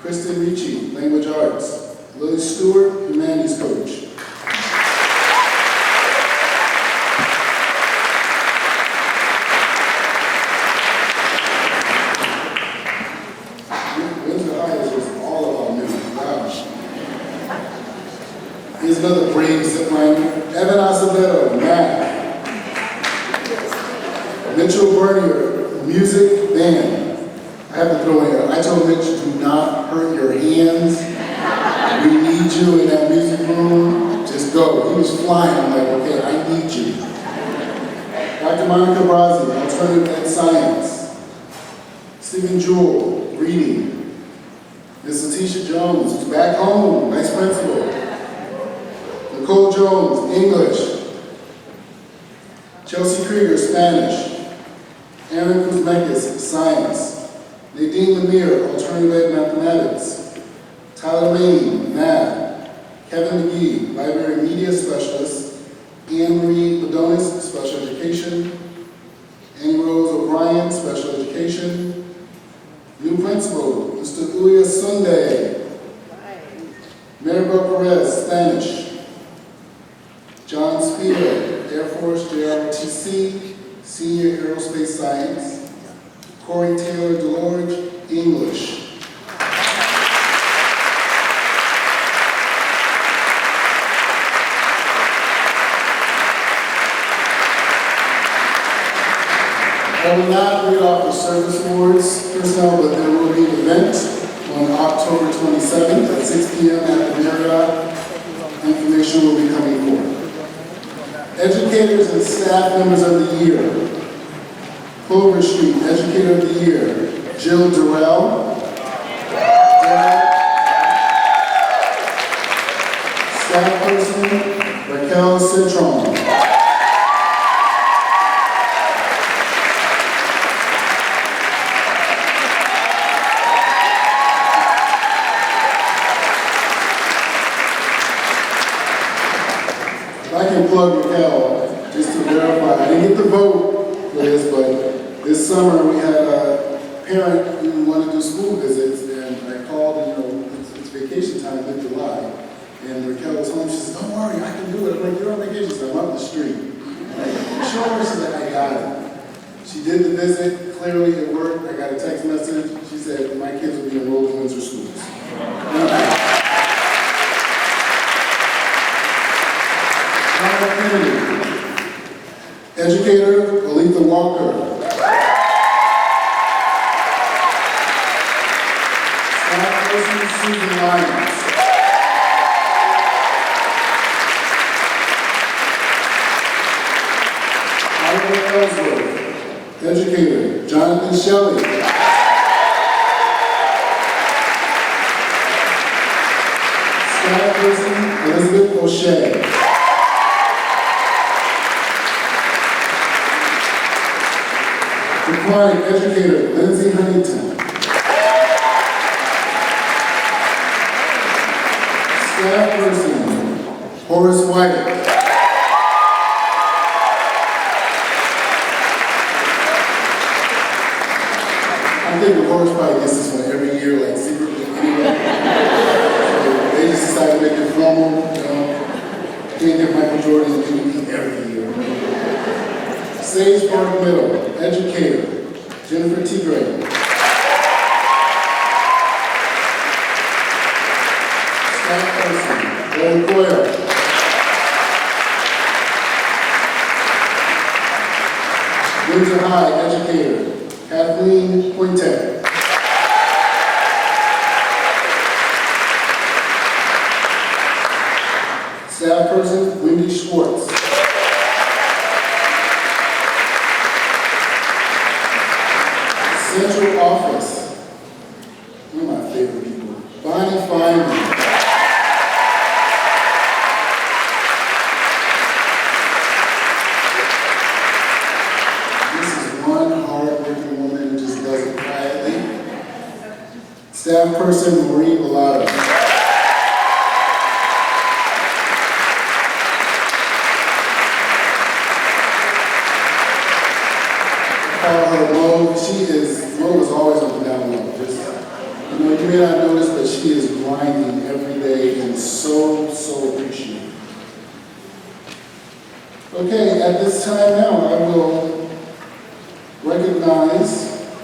Kristen Ricci, language arts. Lily Stewart, humanities coach. Windsor High is just all about me. Gosh. Here's another brave zipline. Evan Acevedo, math. Mitchell Bernier, music band. I have to throw in here. I told Mitch, do not hurt your hands. We need you in that music room. Just go. He was flying. I'm like, okay, I need you. Dr. Monica Brazzi, alternative ed science. Stephen Jewell, reading. Miss Letitia Jones, who's back home, vice principal. Nicole Jones, English. Chelsea Krieger, Spanish. Aaron Kuzmekis, science. Nadine Lemire, alternative ed mathematics. Tyler Maney, math. Kevin McGee, library media specialist. Anne Marie Padonis, special education. Annie Rose O'Brien, special education. New principal, Mr. Uya Sunday. Maribel Perez, Spanish. John Spear, Air Force, JROTC, Senior Aerospace Science. Corey Taylor DeLorge, English. I will not read off the service awards personnel, but there will be an event on October 27th at 6 p.m. at the Marriott. Information will be coming forth. Educators and staff members of the year. Clover Street, Educator of the Year, Jill Durrell. Staff person, Raquel Citron. If I can plug Raquel, just to verify, I didn't get the vote for this, but this summer we had a parent who wanted to do school visits, and I called, and it's vacation time, mid-July, and Raquel was home. She said, don't worry, I can do it. I'm like, you're on vacation, so I'm up the street. I'm like, sure, she said, I got it. She did the visit, clearly it worked. I got a text message. She said, my kids will be enrolled in Windsor schools. Educator, Aletha Walker. Staff person, Susan Lyons. Ira Ellsworth. Educator, Jonathan Shelley. Staff person, Elizabeth O'Shea. Decline educator, Lindsay Huntington. Staff person, Horace White. I think Horace probably gets this one every year, like secretly anyway. So they just decided to make it formal, Can't get Michael Jordan to do every year. Sage Park Middle, educator, Jennifer Tigray. Staff person, Billy Coyle. Windsor High educator, Kathleen Quintet. Staff person, Wendy Schwartz. Central office, one of my favorite people, Bonnie Feynman. This is one hard-working woman who just does it quietly. Staff person, Marie Bellato. Mo is always on the down low. You may not notice, but she is grinding every day and so appreciated. Okay, at this time now, I will recognize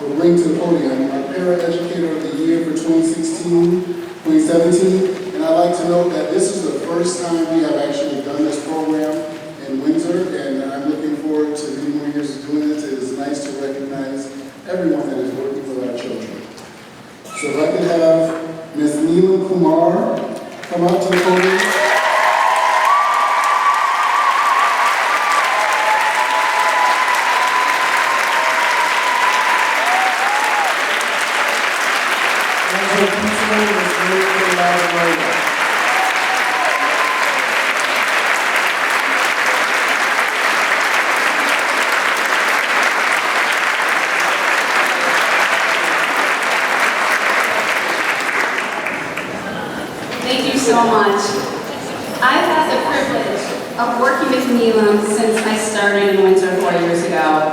or bring to the podium our Para-Educator of the Year for 2016-2017. And I'd like to note that this is the first time we have actually done this program in Windsor, and I'm looking forward to many more years of doing it. It is nice to recognize everyone that is working with our children. So if I could have Ms. Neelam Kumar come out to the podium. And her principal is Mary Loud. Thank you so much. I've had the privilege of working with Neelam since I started in Windsor 4 years ago,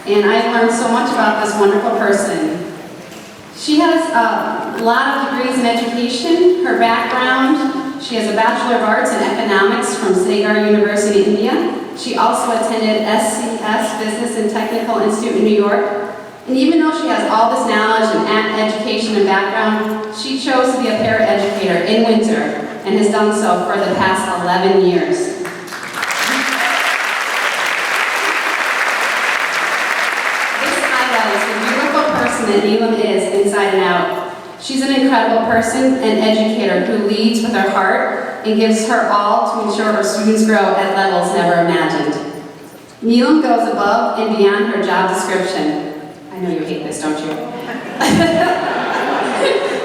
and I've learned so much about this wonderful person. She has a lot of degrees in education. Her background, she has a Bachelor of Arts in Economics from Sagar University, India. She also attended SCS Business and Technical Institute in New York. And even though she has all this knowledge and education and background, she chose to be a para-educator in Windsor and has done so for the past 11 years. This highlights the beautiful person that Neelam is inside and out. She's an incredible person and educator who leads with her heart and gives her all to ensure her students grow at levels never imagined. Neelam goes above and beyond her job description. I know you hate this, don't you?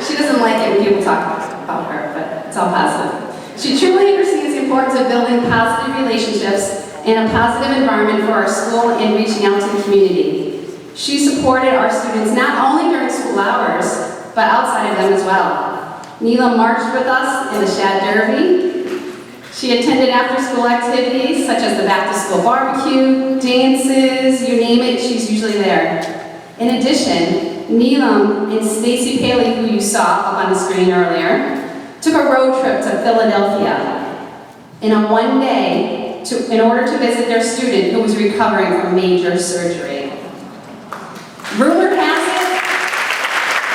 She doesn't like it when people talk about her, but it's all positive. She truly understands the importance of building positive relationships and a positive environment for our school and reaching out to the community. She supported our students not only during school hours, but outside of them as well. Neelam marched with us in the Shad Derby. She attended after-school activities such as the back-to-school barbecue, dances, you name it, she's usually there. In addition, Neelam and Stacy Paley, who you saw up on the screen earlier, took a road trip to Philadelphia in a one day in order to visit their student who was recovering from major surgery. Rumor has it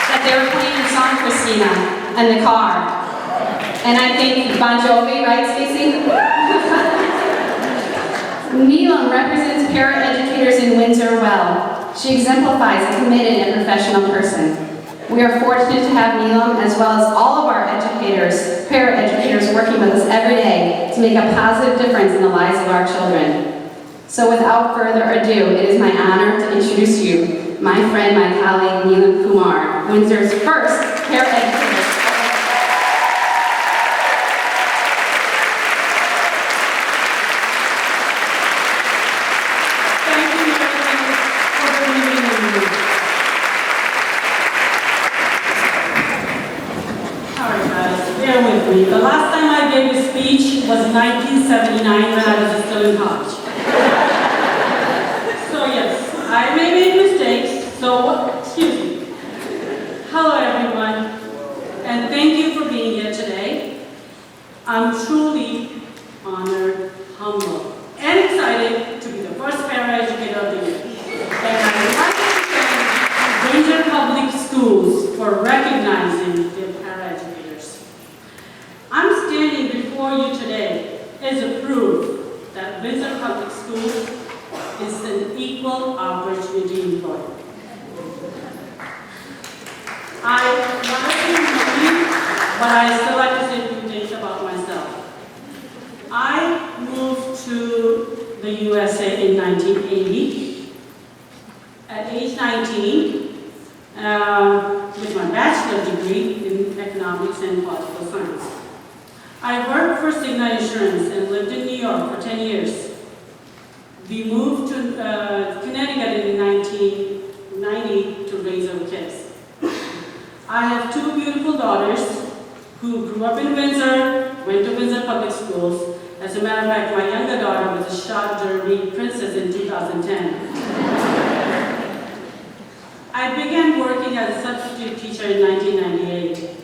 that they were playing your song, Christina, in the car. And I think Bon Jovi, right, Stacy? Neelam represents para-educators in Windsor well. She exemplifies a committed and professional person. We are fortunate to have Neelam as well as all of our educators, para-educators working with us every day to make a positive difference in the lives of our children. So without further ado, it is my honor to introduce you, my friend, my colleague, Neelam Kumar, Windsor's first para-educator. The last time I gave a speech was in 1979 when I was still in college. So yes, I may make mistakes, so excuse me. Hello everyone, and thank you for being here today. I'm truly honored, humbled, and excited to be the first para-educator of the year. And I would like to thank Windsor Public Schools for recognizing their para-educators. I'm standing before you today as a proof that Windsor Public an equal opportunity employer. I wanted to know you, but I still like to say a few things about myself. I moved to the USA in 1980. At age 19, with my bachelor's degree in economics and political science. I worked for Cigna Insurance and lived in New York for 10 years. We moved to Connecticut in 1990 to raise our kids. I have two beautiful daughters who grew up in Windsor, went to Windsor Public Schools. As a matter of fact, my younger daughter was a shot Derby princess in 2010. I began working as a substitute teacher in 1998,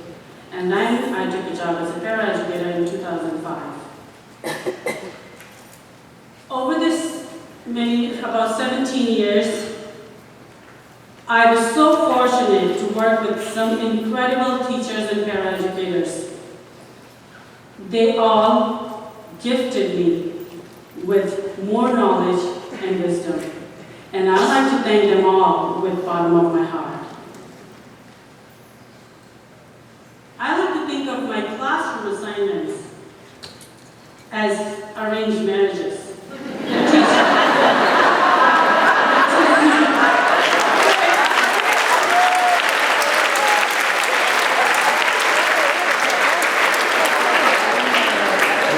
and then I took a job as a paraeducator in 2005. Over this about 17 years, I was so fortunate to work with some incredible teachers and paraeducators. They all gifted me with more knowledge and wisdom. And I'd like to thank them all with the bottom of my heart. I like to think of my classroom assignments as arranged marriages.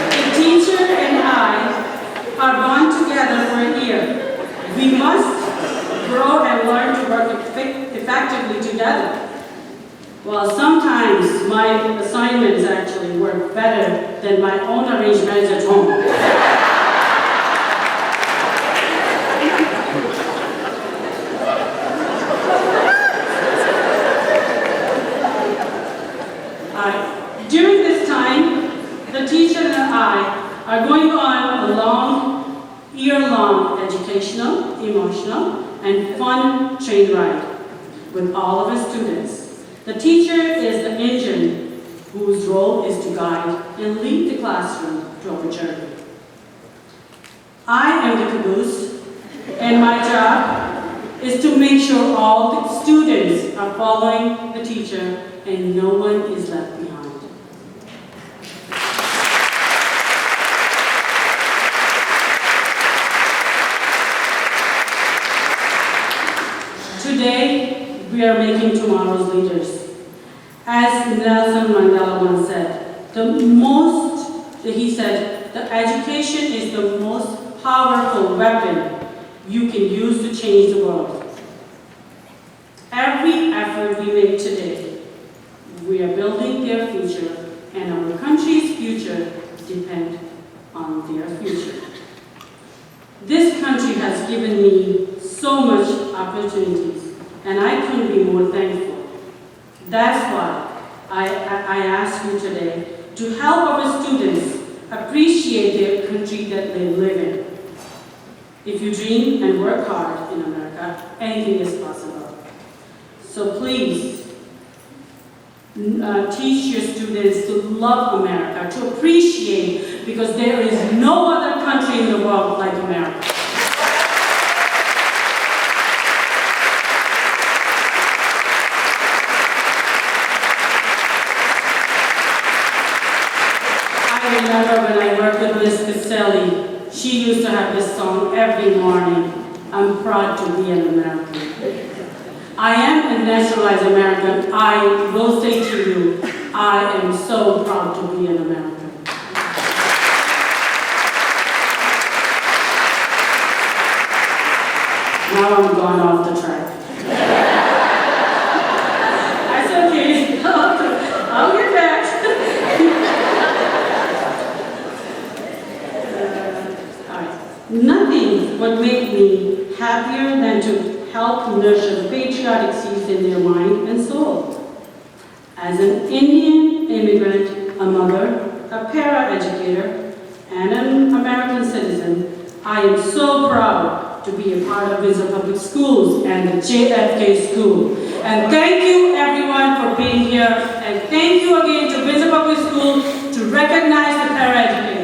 The teacher and I are bound together for a year. We must grow and learn to work effectively together. Well, sometimes my assignments actually work better than my own arrangements at home. During this time, the teacher and I are going on a long, year-long educational, emotional, and fun train ride with all of our students. The teacher is the engine whose role is to guide and lead the classroom to our journey. I am the caboose, and my job is to make sure all the students are following the teacher and no one is left behind. Today, we are making tomorrow's leaders. As Nelson Mandela once said, the education is the most powerful weapon you can use to change the world. Every effort we make today, we are building their future, and our country's future depends on their future. This country has given me so much opportunities, and I couldn't be more thankful. That's why I ask you today to help our students appreciate their country that they live in. If you dream and work hard in America, anything is possible. So please, teach your students to love America, to appreciate, because there is no other country in the world like America. I remember when I worked with Miss Caselli, she used to have this song every morning, "I'm proud to be an American." I am a naturalized American. I will say to you, I am so proud to be an American. Now I'm gone off the track. That's okay. I'll get back. All right. Nothing would make me happier than to help nurture the patriotic seeds in their mind and soul. As an Indian immigrant, a mother, a para-educator, and an American citizen, I am so proud to be a part of Windsor Public Schools and the JFK School. And thank you everyone for being here, and thank you again to Windsor Public School to recognize the para-educator.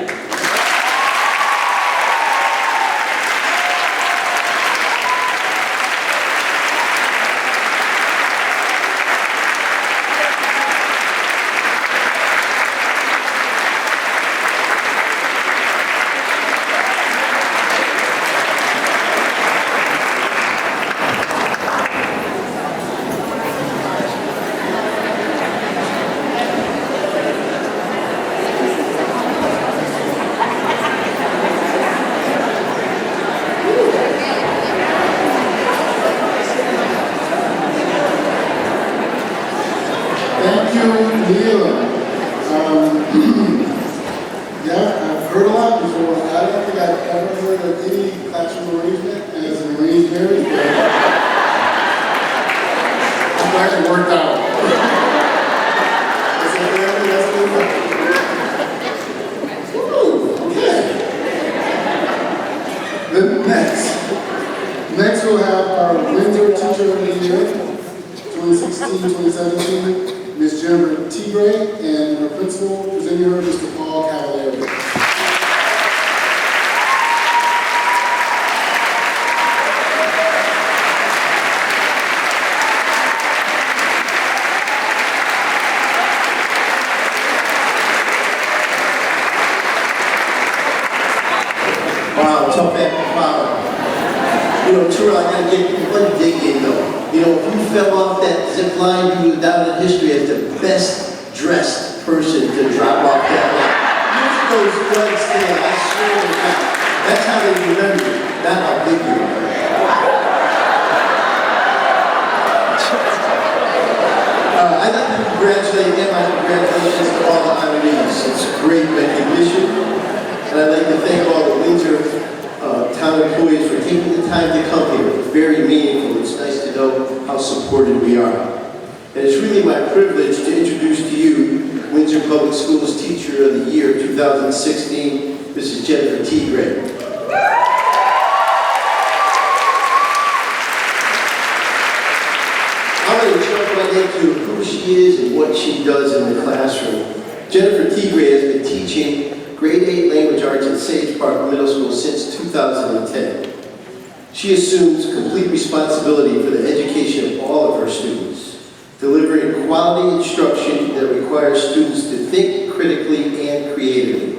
Next, we'll have our Windsor Teacher of the Year, 2016-2017, Ms. Jennifer Tigray, and her principal presenting her, Mr. Paul Cavallari. Wow, tough act to follow. You know, Terrell, I gotta give you one dig in though. You know, if you fell off that zip line, you would down in history as the best dressed person to drop off that line. Look at those legs there, I swear to God. That's how they remember you, not how big you are. I'd like to congratulate them. My congratulations to all the honorees. It's great recognition. And I'd like to thank all the Windsor town employees for taking the time to come here. It's very meaningful. It's nice to know how supported we are. And it's really my privilege to introduce to you Windsor Public Schools Teacher of the Year 2016, Mrs. Jennifer Tigray. I'm going to jump right into who she is and what she does in the classroom. Jennifer Tigray has been teaching Grade 8 Language Arts at Sage Park Middle School since 2010. She assumes complete responsibility for the education of all of her students, delivering quality instruction that requires students to think critically and creatively.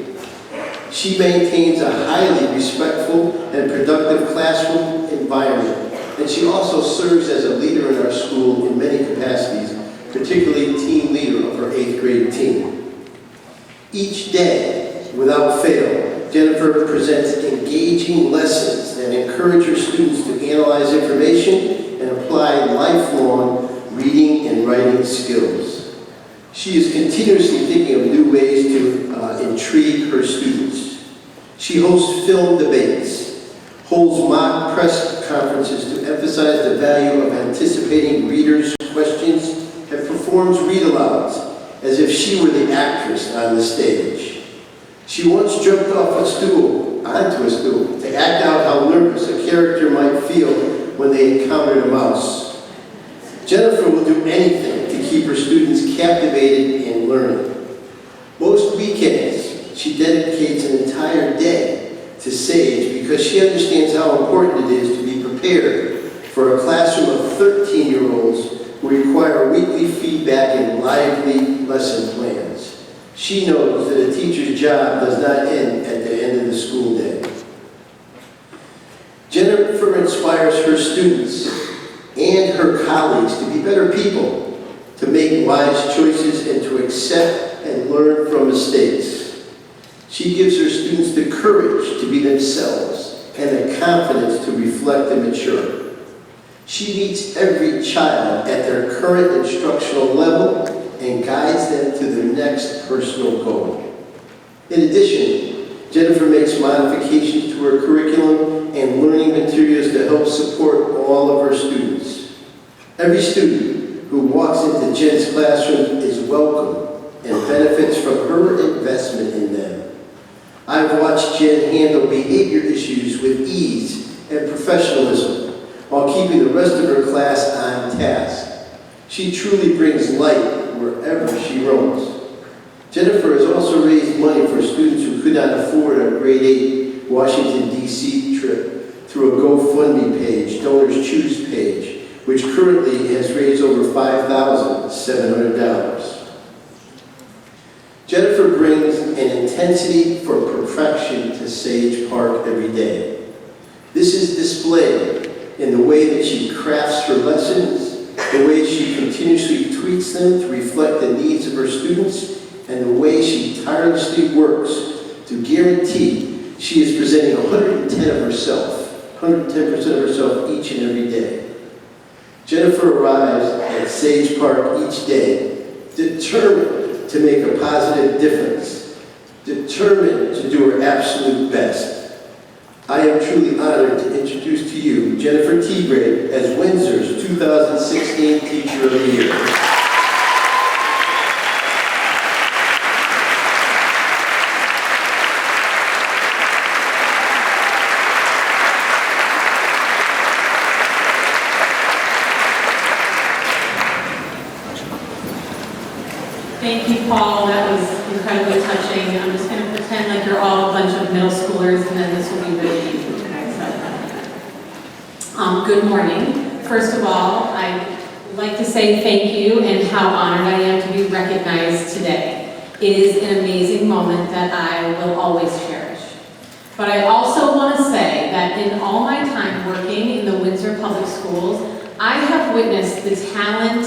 She maintains a highly respectful and productive classroom environment, and she also serves as a leader in our school in many capacities, particularly team leader of her 8th grade team. Each day, without fail, Jennifer presents engaging lessons that encourage her students to analyze information and apply lifelong reading and writing skills. She is continuously thinking of new ways to intrigue her students. She hosts film debates, holds mock press conferences to emphasize the value of anticipating readers' questions, and performs read-alouds as if she were the actress on the stage. She once jumped off a stool, onto a stool, to act out how nervous a character might feel when they encountered a mouse. Jennifer will do anything to keep her students captivated and learning. Most weekends, she dedicates an entire day to Sage because she understands how important it is to be prepared for a classroom of 13-year-olds who require weekly feedback and lively lesson plans. She knows that a teacher's job does not end at the end of the school day. Jennifer inspires her students and her colleagues to be better people, to make wise choices, and to accept and learn from mistakes. She gives her students the courage to be themselves and the confidence to reflect and mature. She meets every child at their current instructional level and guides them to their next personal goal. In addition, Jennifer makes modifications to her curriculum and learning materials to help support all of her students. Every student who walks into Jen's classroom is welcome and benefits from her investment in them. I've watched Jen handle behavior issues with ease and professionalism while keeping the rest of her class on task. She truly brings light wherever she roams. Jennifer has also raised money for students who could not afford a grade 8 Washington, D.C. trip through a GoFundMe page, Donors Choose page, which currently has raised over $5,700. Jennifer brings an intensity for perfection to Sage Park every day. This is displayed in the way that she crafts her lessons, the way she continuously tweaks them to reflect the needs of her students, and the way she tirelessly works to guarantee she is presenting 110% of herself each and every day. Jennifer arrives at Sage Park each day, determined to make a positive difference, determined to do her absolute best. I am truly honored to introduce to you Jennifer Tigray as Windsor's 2016 Teacher of the Year. Thank you, Paul. That was incredibly touching. I'm just going to pretend like you're all a bunch of middle schoolers, and then this will be really easy. Good morning. First of all, I'd like to say thank you and how honored I am to be recognized today. It is an amazing moment that I will always cherish. But I also want to say that in all my time working in the Windsor Public Schools, I have witnessed the talent,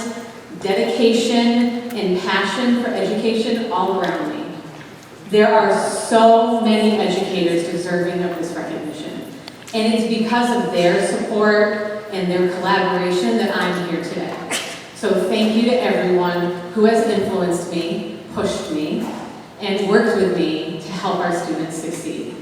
dedication, and passion for education all around me. There are so many educators deserving of this recognition, and it's because of their support and their collaboration that I'm here today. So thank you to everyone who has influenced me, pushed me, and worked with me to help our students succeed.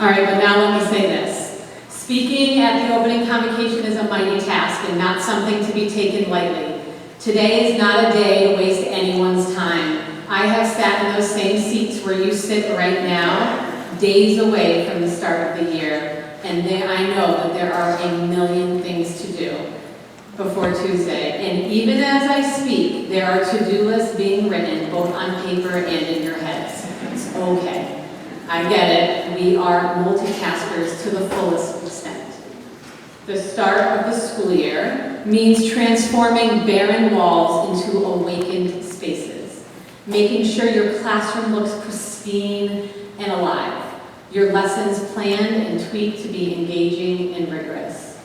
All right, but now let me say this. Speaking at the opening convocation is a mighty task and not something to be taken lightly. Today is not a day to waste anyone's time. I have sat in those same seats where you sit right now, days away from the start of the year, and I know that there are a million things to do before Tuesday. And even as I speak, there are to-do lists being written both on paper and in your heads. It's okay. I get it. We are multitaskers to the fullest extent. The start of the school year means transforming barren walls into awakened spaces, making sure your classroom looks pristine and alive, your lessons planned and tweaked to be engaging and rigorous.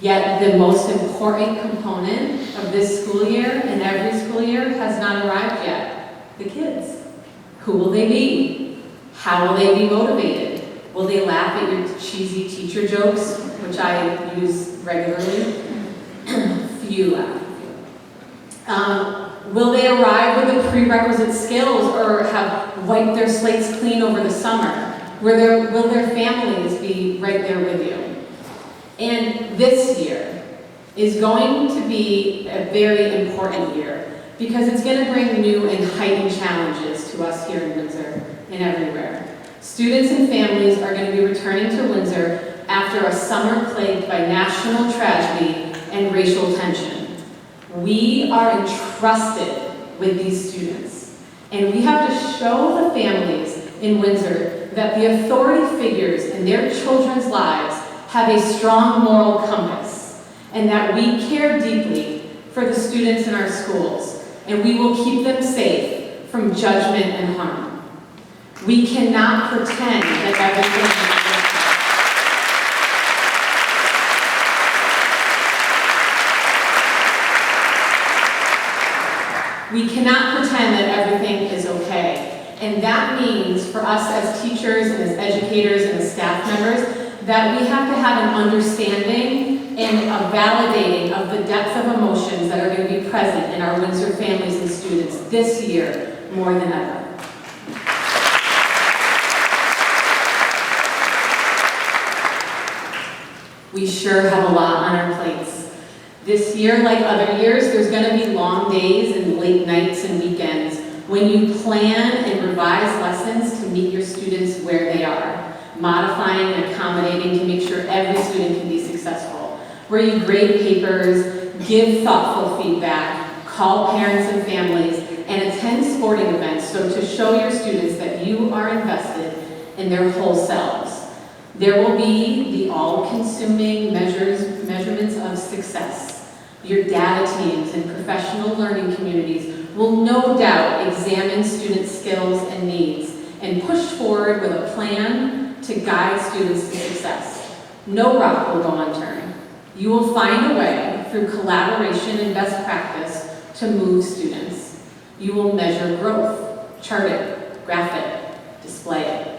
Yet the most important component of this school year and every school year has not arrived yet: the kids. Who will they be? How will they be motivated? Will they laugh at your cheesy teacher jokes, which I use regularly? Few laugh. Will they arrive with the prerequisite skills or have wiped their slates clean over the summer? Will their families be right there with you? And this year is going to be a very important year because it's going to bring new and heightened challenges to us here in Windsor and everywhere. Students and families are going to be returning to Windsor after a summer plagued by national tragedy and racial tension. We are entrusted with these students, and we have to show the families in Windsor that the authority figures in their children's lives have a strong moral compass, and that we care deeply for the students in our schools, and we will keep them safe from judgment and harm. We cannot pretend that everything is okay. And that means for us as teachers and as educators and as staff members that we have to have an understanding and a validating of the depth of emotions that are going to be present in our Windsor families and students this year more than ever. We sure have a lot on our plates. This year, like other years, there's going to be long days and late nights and weekends when you plan and revise lessons to meet your students where they are, modifying and accommodating to make sure every student can be successful, where you grade papers, give thoughtful feedback, call parents and families, and attend sporting events so to show your students that you are invested in their whole selves. There will be the all-consuming measurements of success. Your data teams and professional learning communities will no doubt examine student skills and needs and push forward with a plan to guide students to success. No rock will go unturned. You will find a way through collaboration and best practice to move students. You will measure growth, chart it, graph it, display it.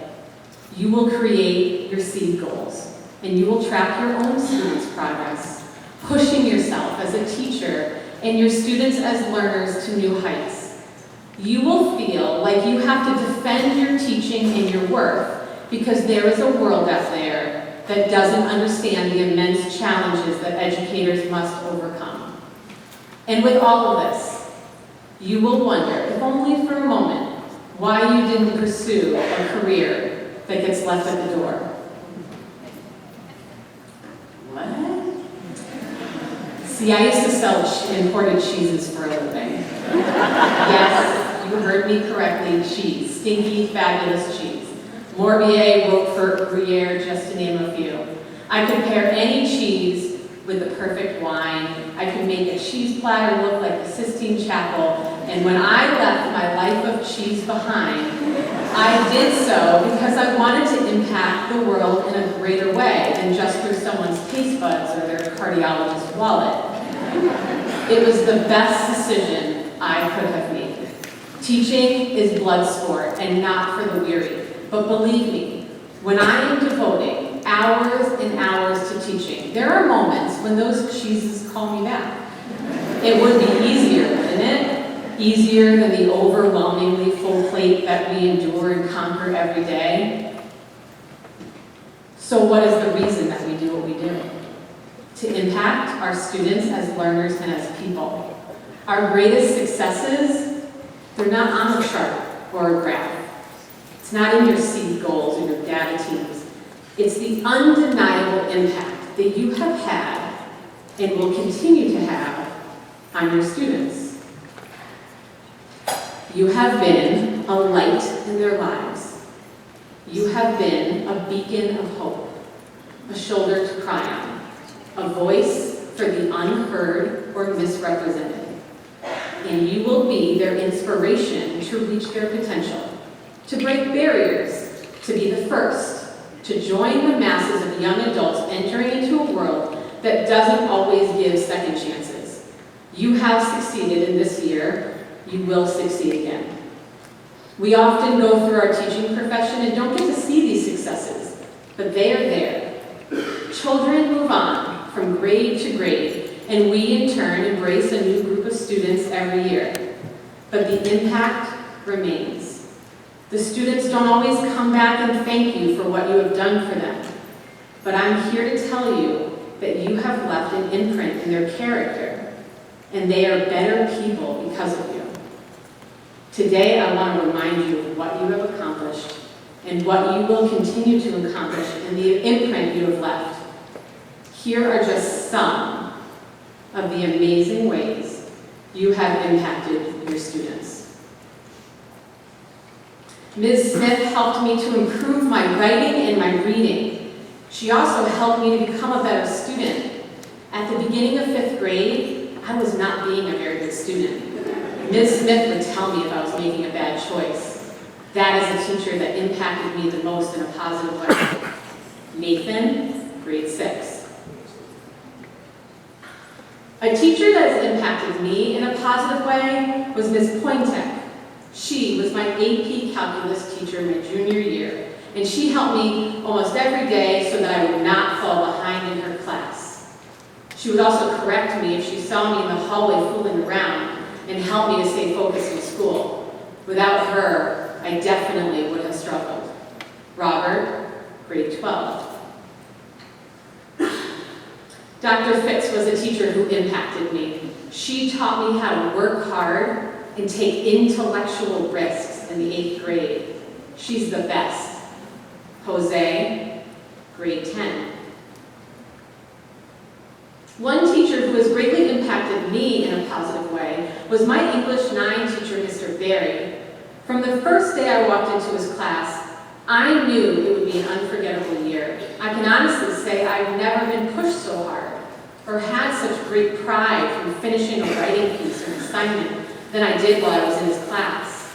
You will create your seed goals, and you will track your own students' progress, pushing yourself as a teacher and your students as learners to new heights. You will feel like you have to defend your teaching and your work because there is a world out there that doesn't understand the immense challenges that educators must overcome. And with all of this, you will wonder, if only for a moment, why you didn't pursue a career that gets left at the door. See, I used to sell imported cheeses for a living. Yes, you heard me correctly, cheese. Stinky, fabulous cheese. Morbier, Roquefort, Gruyere, just to name a few. I could pair any cheese with the perfect wine. I could make a cheese platter look like the Sistine Chapel. And when I left my life of cheese behind, I did so because I wanted to impact the world in a greater way than just through someone's taste buds or their cardiologist's wallet. It was the best decision I could have made. Teaching is blood sport and not for the weary. But believe me, when I am devoting hours and hours to teaching, there are moments when those cheeses call me back. It would be easier, wouldn't it? Easier than the overwhelmingly full plate that we endure and conquer every day. So what is the reason that we do what we do? To impact our students as learners and as people. Our greatest successes, they're not on a chart or a graph. It's not in your seed goals or your data teams. It's the undeniable impact that you have had and will continue to have on your students. You have been a light in their lives. You have been a beacon of hope, a shoulder to cry on, a voice for the unheard or misrepresented. And you will be their inspiration to reach their potential, to break barriers, to be the first, to join the masses of young adults entering into a world that doesn't always give second chances. You have succeeded in this year. You will succeed again. We often go through our teaching profession and don't get to see these successes, but they are there. Children move on from grade to grade, and we in turn embrace a new group of students every year. But the impact remains. The students don't always come back and thank you for what you have done for them. But I'm here to tell you that you have left an imprint in their character, and they are better people because of you. Today, I want to remind you of what you have accomplished and what you will continue to accomplish and the imprint you have left. Here are just some of the amazing ways you have impacted your students. Ms. Smith helped me to improve my writing and my reading. She also helped me to become a better student. At the beginning of 5th grade, I was not being a very good student. Ms. Smith would tell me if I was making a bad choice. That is a teacher that impacted me the most in a positive way. Nathan, grade 6. A teacher that has impacted me in a positive way was Ms. Pointek. She was my AP calculus teacher my junior year, and she helped me almost every day so that I would not fall behind in her class. She would also correct me if she saw me in the hallway fooling around and help me to stay focused in school. Without her, I definitely would have struggled. Robert, grade 12. Dr. Fitz was a teacher who impacted me. She taught me how to work hard and take intellectual risks in the 8th grade. She's the best. Jose, grade 10. One teacher who has greatly impacted me in a positive way was my English 9 teacher, Mr. Berry. From the first day I walked into his class, I knew it would be an unforgettable year. I can honestly say I've never been pushed so hard or had such great pride from finishing a writing piece or an assignment than I did while I was in his class.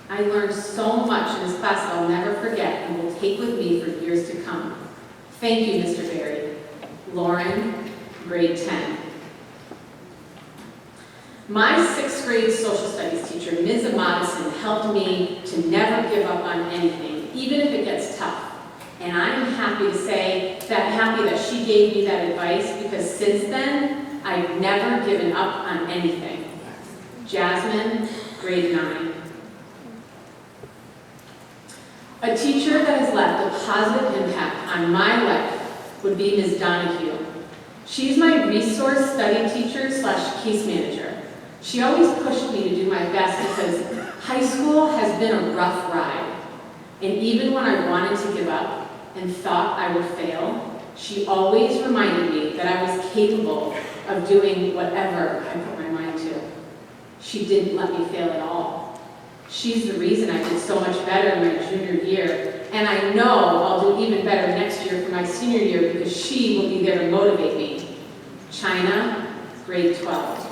I learned so much in his class that I'll never forget and will take with me for years to come. Thank you, Mr. Berry. Lauren, grade 10. My 6th grade social studies teacher, Ms. Amadison, helped me to never give up on anything, even if it gets tough. And I'm happy that she gave me that advice because since then, I've never given up on anything. Jasmine, grade 9. A teacher that has left a positive impact on my life would be Ms. Donahue. She's my resource study teacher / case manager. She always pushed me to do my best because high school has been a rough ride. And even when I wanted to give up and thought I would fail, she always reminded me that I was capable of doing whatever I put my mind to. She didn't let me fail at all. She's the reason I did so much better in my junior year, and I know I'll do even better next year for my senior year because she will be there to motivate me. China, grade 12.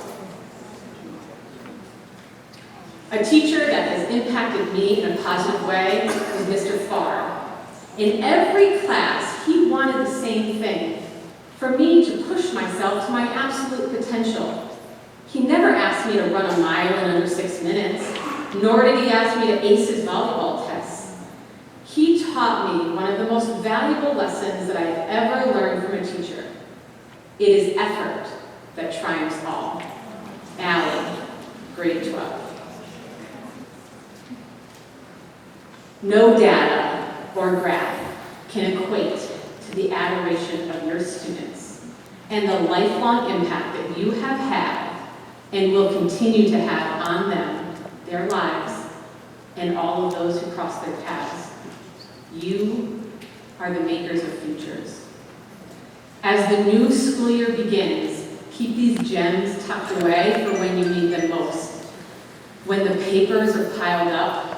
A teacher that has impacted me in a positive way is Mr. Farr. In every class, he wanted the same thing, for me to push myself to my absolute potential. He never asked me to run a mile in under 6 minutes, nor did he ask me to ace his volleyball tests. He taught me one of the most valuable lessons that I have ever learned from a teacher. It is effort that triumphs all. Allie, grade 12. No data or graph can equate to the adoration of your students and the lifelong impact that you have had and will continue to have on them, their lives, and all of those who cross their paths. You are the makers of futures. As the new school year begins, keep these gems tucked away for when you need them most. When the papers are piled up,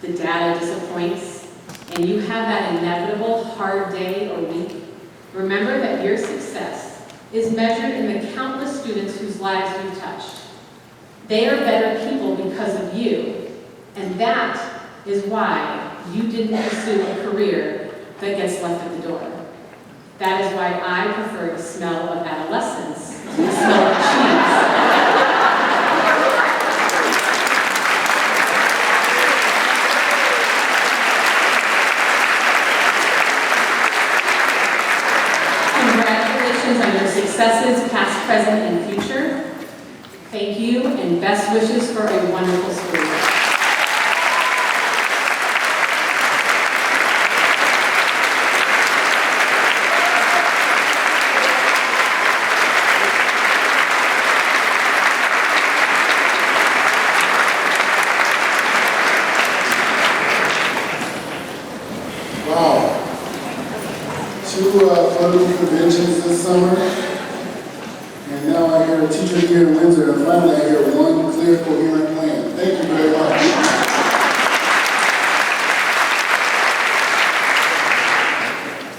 the data disappoints, and you have that inevitable hard day or week, remember that your success is measured in the countless students whose lives you've touched. They are better people because of you, and that is why you didn't pursue a career that gets left at the door. That is why I prefer the smell of adolescence to the smell of cheese. Congratulations on your successes, past, present, and future. Thank you, and best wishes for a wonderful school year. Wow. 2 political conventions this summer, and now I hear a teacher here in Windsor, and finally I hear one clear, coherent plan. Thank you very much.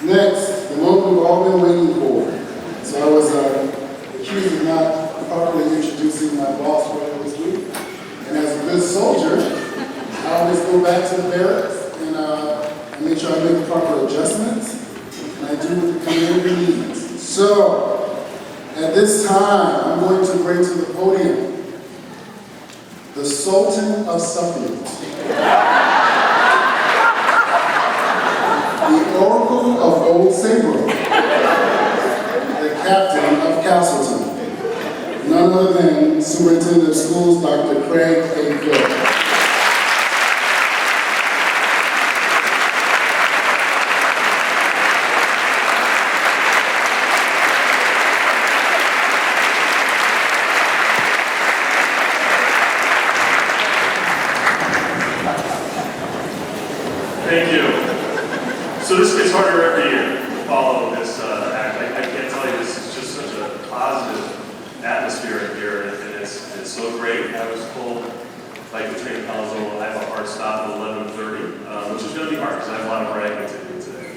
Next, the moment we've all been waiting for. So I was accused of not properly introducing my boss earlier this week, and as a good soldier, I always go back to the barracks and make sure I make the proper adjustments. And I do what the community needs. So, at this time, I'm going to bring to the podium the Sultan of Supplements, the Oracle of Old Saybrook, the Captain of Castleton, none other than Superintendent of Schools, Dr. Craig A. Cook. Thank you. So this gets harder every year to follow this act. I can't tell you, this is just such a positive atmosphere in here, and it's so great. I was told by Katrina Palazzolo I have a hard stop at 11:30, which is going to be hard because I have a lot of bragging to do today.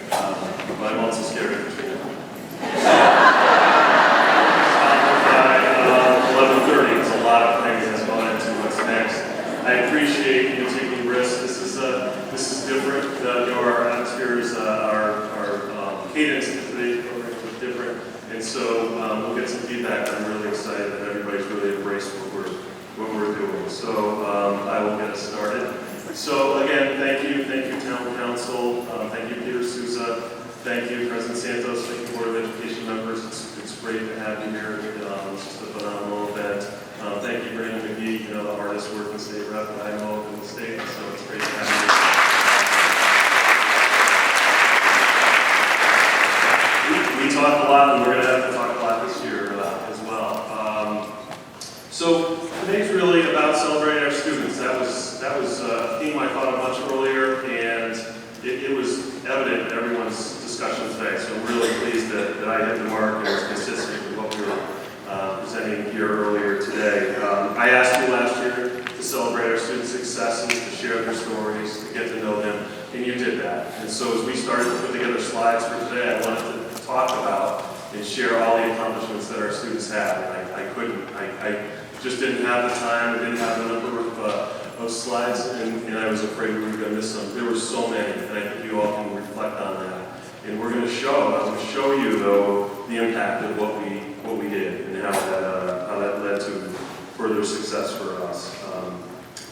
But I'm also scared of Katrina. By 11:30, there's a lot of things that's going into what's next. I appreciate you taking risks. This is different. Our atmospheres, our cadence today was different, and so we'll get some feedback. I'm really excited that everybody's really embraced what we're doing. So I will get us started. So again, thank you, Town Council, thank you, Peter Souza, thank you, President Santos, thank you, Board of Education members. It's great to have you here. It's just a phenomenal event. Thank you, Brandon McGee, the hardest working state rep that I know of in the state, so it's great to have you. We talk a lot, and we're going to have to talk a lot this year as well. So today's really about celebrating our students. That was a theme I thought of much earlier, and it was evident in everyone's discussion today. So I'm really pleased that I hit the mark and was consistent with what we were that. And so as we started to put together slides for today, I wanted to talk about and share all the accomplishments that our students have. And I couldn't. I just didn't have the time. I didn't have the number of slides, and I was afraid we were going to miss some. There were so many, and I think you all can reflect on that. And we're going to show. I'm going to show you though the impact of what we did and how that led to further success for us.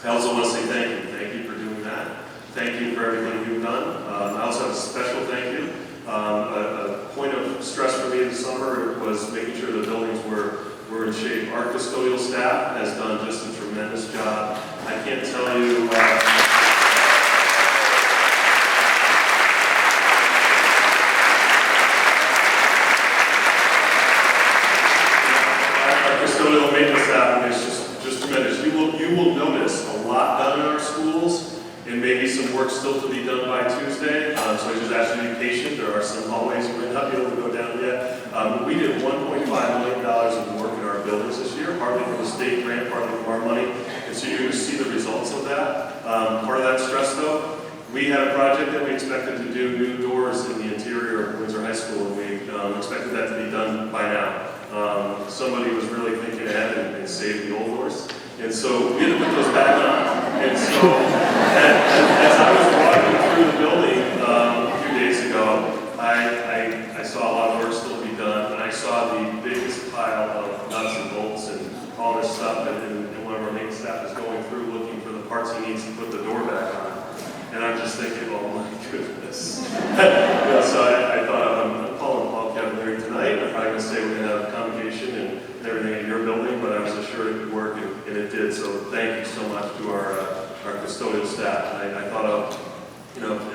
I also want to say thank you. Thank you for doing that. Thank you for everything you've done. I also have a special thank you. A point of stress for me this summer was making sure the buildings were in shape. Our custodial staff has done just a tremendous job. I can't tell you. Our custodial maintenance staff is just tremendous. You will notice a lot done in our schools, and maybe some work still to be done by Tuesday. So I just ask you to be patient. There are some hallways you might not be able to go down yet. We did $1.5 million of work in our buildings this year, partly from the state grant, partly from our money. And so you're going to see the results of that. Part of that stress, though, we had a project that we expected to do new doors in the interior of Windsor High School, and we expected that to be done by now. Somebody was really thinking ahead and saved the old doors. And so we had to put those back on. And so as I was walking through the building a few days ago, I saw a lot of work still to be done, and I saw the biggest pile of nuts and bolts and all this stuff, and one of our main staff is going through looking for the parts he needs to put the door back on. And I'm just thinking, oh my goodness. So I thought, I'm calling Paul Kevin here tonight. I'm probably going to say we're going to have Convocation and everything in your building, but I was assured it could work, and it did. So thank you so much to our custodial staff. And I thought of,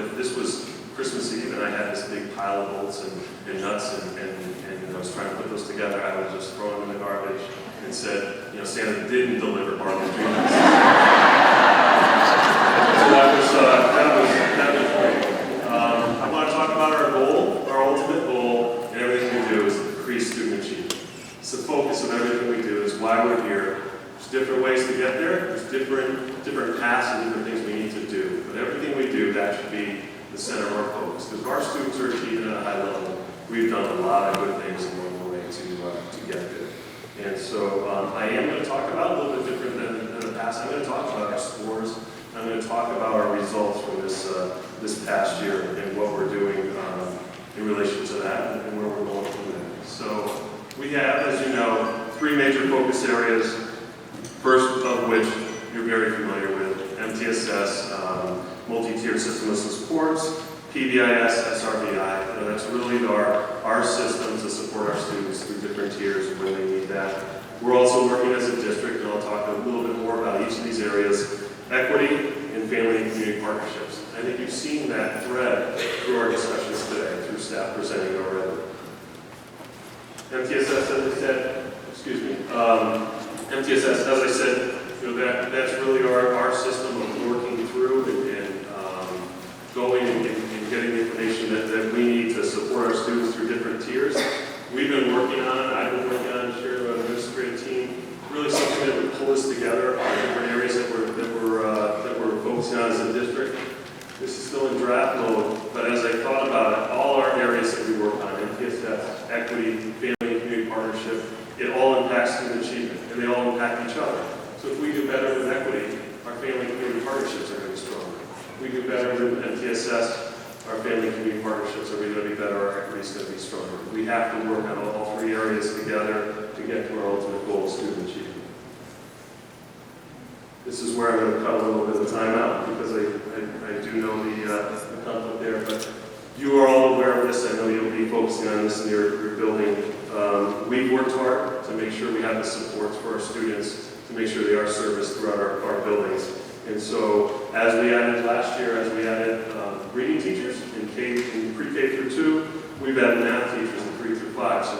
if this was Christmas Eve and I had this big pile of bolts and nuts and I was trying to put those together, I would just throw them in the garbage and said, Santa didn't deliver bargain dreams. So that was great. I want to talk about our goal, our ultimate goal, and everything we do is increase student achievement. It's the focus of everything we do, is why we're here. There's different ways to get there. There's different paths and different things we need to do. But everything we do, that should be the center of our focus. Because if our students are achieving at a high level, we've done a lot of good things along the way to get there. And so I am going to talk about a little bit different than the past. I'm going to talk about our scores. I'm going to talk about our results from this past year and what we're doing in relation to that and where we're going from there. So we have, as you know, 3 major focus areas. First of which you're very familiar with: MTSS, multi-tiered system of supports, PBIS, SRBI. That's really our system to support our students through different tiers when they need that. We're also working as a district, and I'll talk a little bit more about each of these areas: equity and family and community partnerships. I think you've seen that thread through our discussions today, through staff presenting already. MTSS, as I said, MTSS, as I said, that's really our system of working through and going and getting the information that we need to support our students through different tiers. We've been working on, I've been working on, shared with our administrative team, really something that would pull us together on different areas that we're focusing on as a district. This is still in draft mode, but as I thought about it, all our areas that we work on, MTSS, equity, family and community partnership, it all impacts student achievement, and they all impact each other. So if we do better with equity, our family and community partnerships are going to be stronger. If we do better with MTSS, our family and community partnerships are going to be better, our equity is going to be stronger. We have to work on all 3 areas together to get to our ultimate goal of student achievement. This is where I'm going to cut a little bit of time out because I do know the conflict there, but you are all aware of this. I know you'll be focusing on this in your building. We've worked hard to make sure we have the supports for our students, to make sure they are serviced throughout our buildings. And so as we added last year, as we added reading teachers in pre-K through 2, we've added math teachers in 3 through 5. So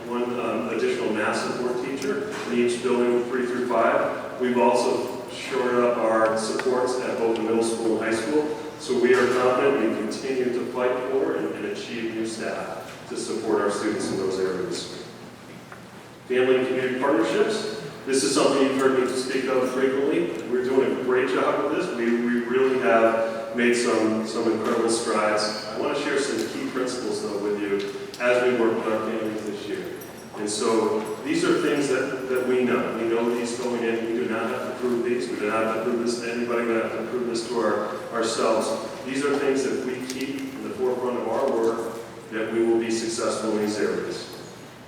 one additional math support teacher in each building 3 through 5. We've also shored up our supports at both the middle school and high school. So we are confident we continue to fight for and achieve new staff to support our students in those areas. Family and community partnerships. This is something you've heard me speak of frequently. We're doing a great job with this. We really have made some incredible strides. I want to share some key principles though with you as we work with our families this year. And so these are things that we know. We know these going in. We do not have to prove these. We do not have to prove this to anybody. We don't have to prove this to ourselves. These are things that we keep in the forefront of our work, that we will be successful in these areas.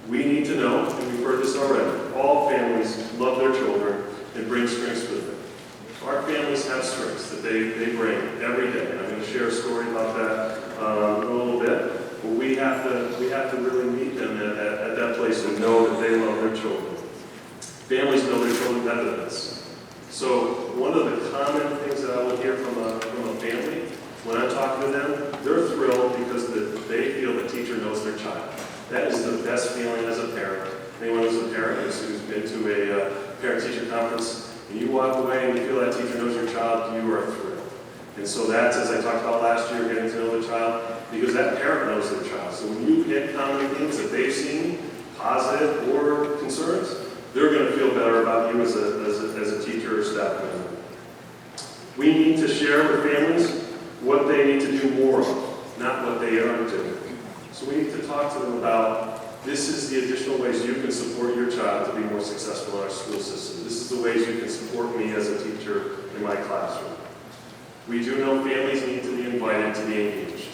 We need to know, and we've heard this already, all families love their children and bring strengths with them. Our families have strengths that they bring every day. And I'm going to share a story about that in a little bit. But we have to really meet them at that place and know that they love their children. Families know their children better than us. So one of the common things that I will hear from a family when I'm talking to them, they're thrilled because they feel the teacher knows their child. That is the best feeling as a parent. Anyone who's a parent who's been to a parent-teacher conference, and you walk away and you feel that teacher knows your child, you are thrilled. And so that's, as I talked about last year, getting to know the child, because that parent knows their child. So when you get common things that they've seen, positive or concerns, they're going to feel better about you as a teacher or staff member. We need to share with families what they need to do more of, not what they aren't doing. So we need to talk to them about, this is the additional ways you can support your child to be more successful in our school system. This is the ways you can support me as a teacher in my classroom. We do know families need to be invited to be engaged.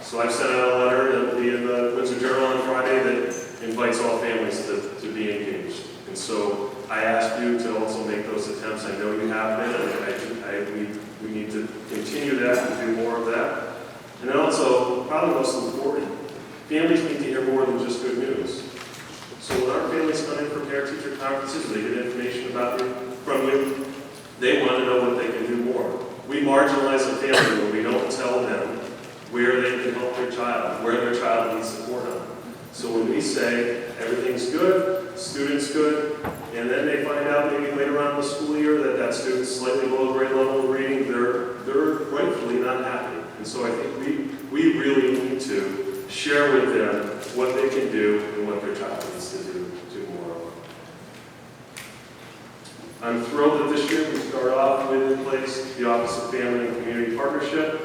So I've sent out a letter that will be in the Windsor Journal on Friday that invites all families to be engaged. And so I ask you to also make those attempts. I know you have been, and we need to continue that and do more of that. And then also, probably most important, families need to hear more than just good news. So when our families come in for parent-teacher conferences, they get information from you, they want to know what they can do more. We marginalize a family when we don't tell them where they can help their child, where their child needs support on. So when we say everything's good, student's good, and then they find out maybe later on in the school year that student's slightly below grade level of reading, they're rightfully not happy. And so I think we really need to share with them what they can do and what their child needs to do more of. I'm thrilled that this year we start off with in place the Office of Family and Community Partnership.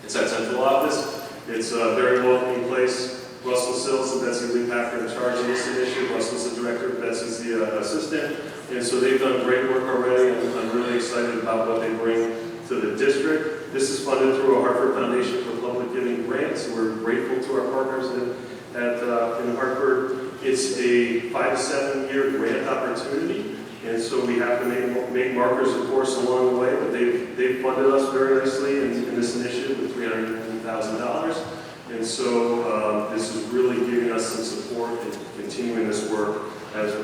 It's at central office. It's a very welcoming place. Russell Sills and Betsy Lee Packer are in charge of this initiative. Russell's the director, Betsy's the assistant. And so they've done great work already, and I'm really excited about what they bring to the district. This is funded through a Hartford Foundation for Public Giving grant, so we're grateful to our partners in Hartford. It's a 5 to 7 year grant opportunity, and so we have to make markers, of course, along the way, but they've funded us very nicely in this initiative with $350,000. And so this is really giving us some support and continuing this work as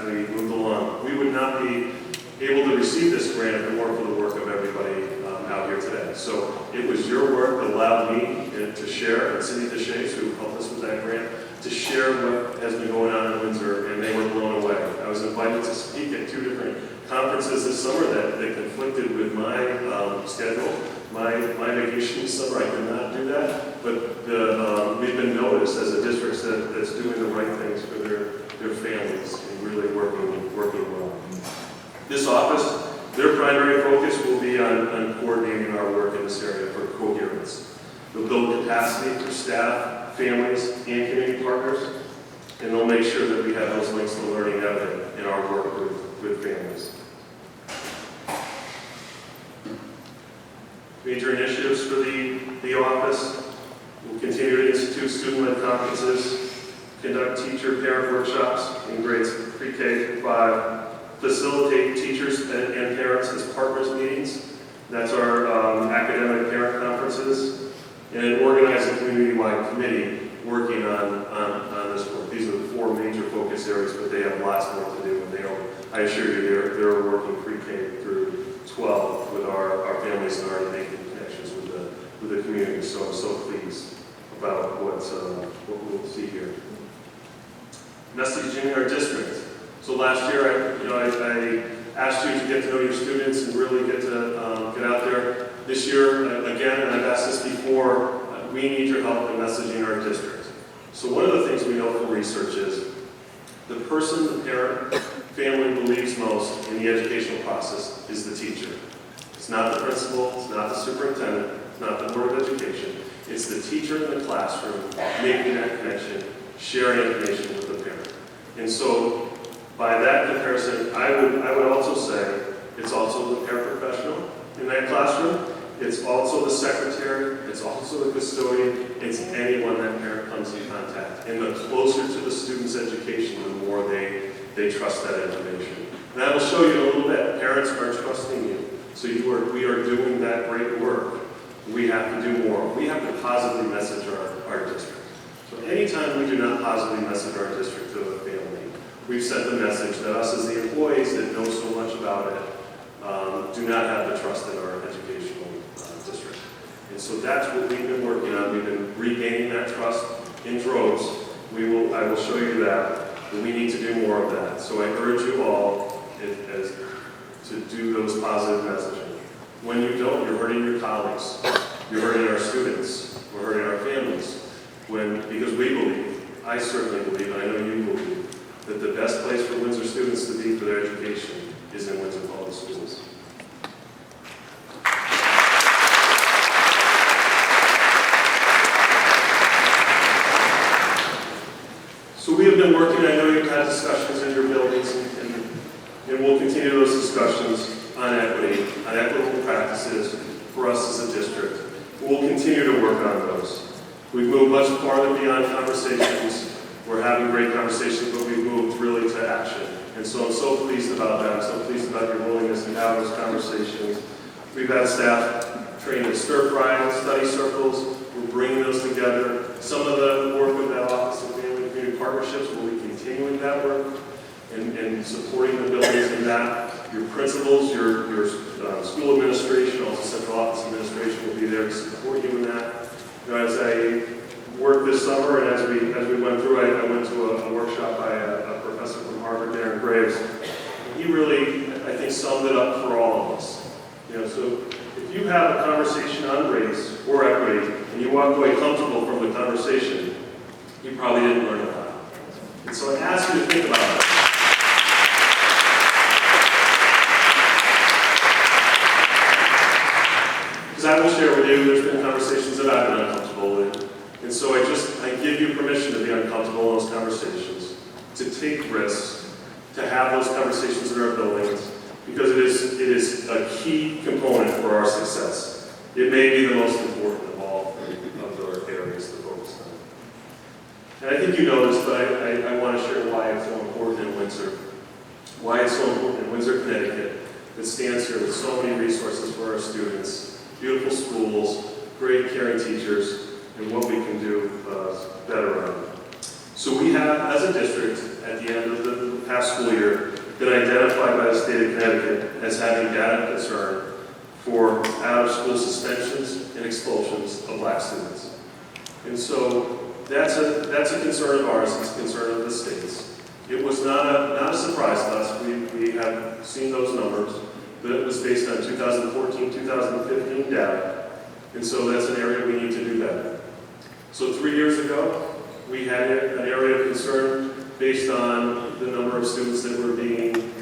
we move along. We would not be able to receive this grant if it weren't for the work of everybody out here today. So it was your work that allowed me to share, and Cindy Deshays, who helped us with that grant, to share what has been going on in Windsor, and they were blown away. I was invited to speak at 2 different conferences this summer that conflicted with my schedule. My vacation this summer, I could not do that, but we've been noticed as a district that's doing the right things for their families and really working well. This office, their primary focus will be on coordinating our work in this area for coherence. They'll build capacity for staff, families, and community partners, and they'll make sure that we have those links to learning evident in our work with families. Major initiatives for the office. We'll continue to institute student-led conferences, conduct teacher-parent workshops in grades pre-K through 5, facilitate teachers and parents as partners meetings. That's our academic parent conferences, and organize a community-wide committee working on this work. These are the 4 major focus areas, but they have lots more to do, and I assure you they're working pre-K through 12 with our families and already making connections with the community. So I'm so pleased about what we'll see here. Messaging our district. So last year, I asked you to get to know your students and really get out there. This year, again, and I've asked this before, we need your help in messaging our district. So one of the things we know from research is the person the parent family believes most in the educational process is the teacher. It's not the principal, it's not the superintendent, it's not the Board of Education. It's the teacher in the classroom making that connection, sharing information with the parent. And so, by that comparison, I would also say it's also the paraprofessional in that classroom. It's also the secretary, it's also the custodian, it's anyone that parent comes in contact. And the closer to the student's education, the more they trust that information. And I will show you in a little bit. Parents are trusting you. So we are doing that great work. We have to do more. We have to positively message our district. So anytime we do not positively message our district to a family, we've sent the message that us as the employees that know so much about it do not have the trust in our educational district. And so that's what we've been working on. We've been regaining that trust in droves. I will show you that, but we need to do more of that. So I urge you all to do those positive messaging. When you don't, you're hurting your colleagues, you're hurting our students, we're hurting our families. Because we believe, I certainly believe, and I know you believe, that the best place for Windsor students to be for their education is in Windsor Public Schools. So we have been working, I know you've had discussions in your buildings, and we'll continue those discussions on equity, on equitable practices for us as a district. We'll continue to work on those. We've moved much farther beyond conversations. We're having great conversations, but we've moved really to action. And so I'm so pleased about that. I'm so pleased about your willingness to have those conversations. We've had staff trained in stir-fry study circles. We're bringing those together. Some of the work with that Office of Family and Community Partnerships will be continuing that work and supporting the buildings in that. Your principals, your school administration, also central office administration will be there to support you in that. You know, as I worked this summer and as we went through, I went to a workshop by a professor from Harvard, Darren Graves. He really, I think, summed it up for all of us. You know, so if you have a conversation on race or equity and you walk away comfortable from the conversation, you probably didn't learn a lot. And so I ask you to think about it. Because I will share with you, there's been conversations that I've been uncomfortable with. And so I give you permission to be uncomfortable in those conversations, to take risks, to have those conversations in our buildings, because it is a key component for our success. It may be the most important of all of the areas to focus on. And I think you know this, but I want to share why it's so important in Windsor. Why it's so important in Windsor, Connecticut, that stands here with so many resources for our students, beautiful schools, great caring teachers, and what we can do better on. So we have, as a district, at the end of the past school year, been identified by the state of Connecticut as having data concern for out-of-school suspensions and expulsions of Black students. And so that's a concern of ours, it's a concern of the state's. It was not a surprise to us. We have seen those numbers, but it was based on 2014, 2015 data. And so that's an area we need to do better. So 3 years ago, we had an area of concern based on the number of students that were being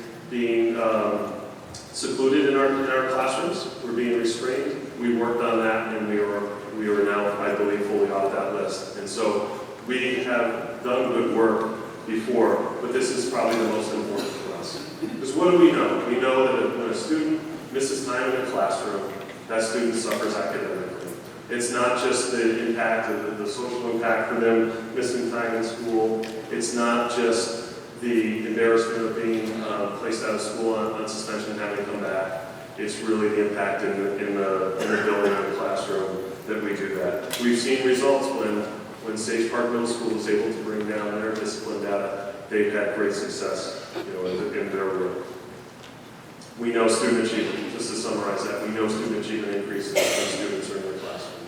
secluded in our classrooms, were being restrained. We worked on that, and we are now, I believe, fully off that list. And so we have done good work before, but this is probably the most important for us. Because what do we know? We know that when a student misses time in the classroom, that student suffers academically. It's not just the impact of the social impact for them missing time in school. It's not just the embarrassment of being placed out of school on suspension and having to come back. It's really the impact in the building or the classroom that we do that. We've seen results when Sage Park Middle School was able to bring down their discipline data. They've had great success, in their work. We know student achievement, just to summarize that, we know student achievement increases when students are in their classroom.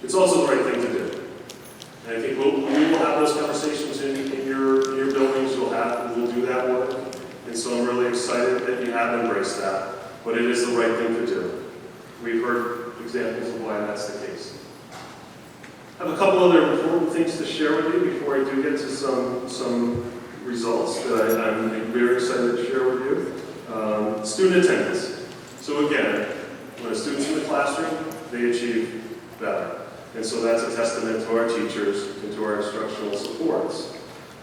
It's also the right thing to do. And I think we will have those conversations in your buildings. We'll do that work. And so I'm really excited that you have embraced that. But it is the right thing to do. We've heard examples of why that's the case. I have a couple other important things to share with you before I do get to some results that I'm very excited to share with you. Student attendance. So again, when a student's in the classroom, they achieve better. And so that's a testament to our teachers and to our instructional supports.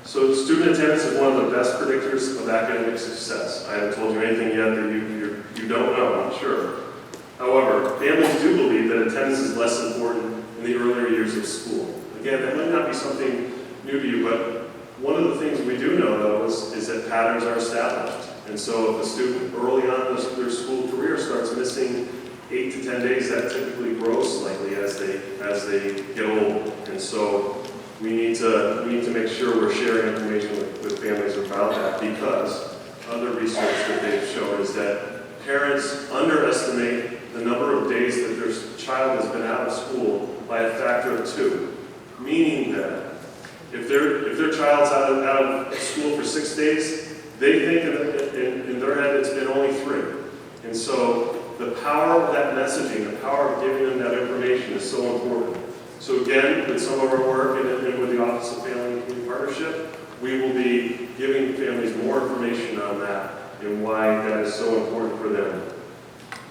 So student attendance is one of the best predictors of academic success. I haven't told you anything yet that you don't know, I'm sure. However, families do believe that attendance is less important in the earlier years of school. Again, that might not be something new to you, but one of the things we do know, though, is that patterns are established. And so if a student early on in their school career starts missing 8 to 10 days, that typically grows slightly as they get old. And so we need to make sure we're sharing information with families about that, because other research that they've shown is that parents underestimate the number of days that their child has been out of school by a factor of 2. Meaning that if their child's out of school for 6 days, they think in their head it's been only 3. And so the power of that messaging, the power of giving them that information is so important. So again, with some of our work and with the Office of Family and Community Partnership, we will be giving families more information on that and why that is so important for them.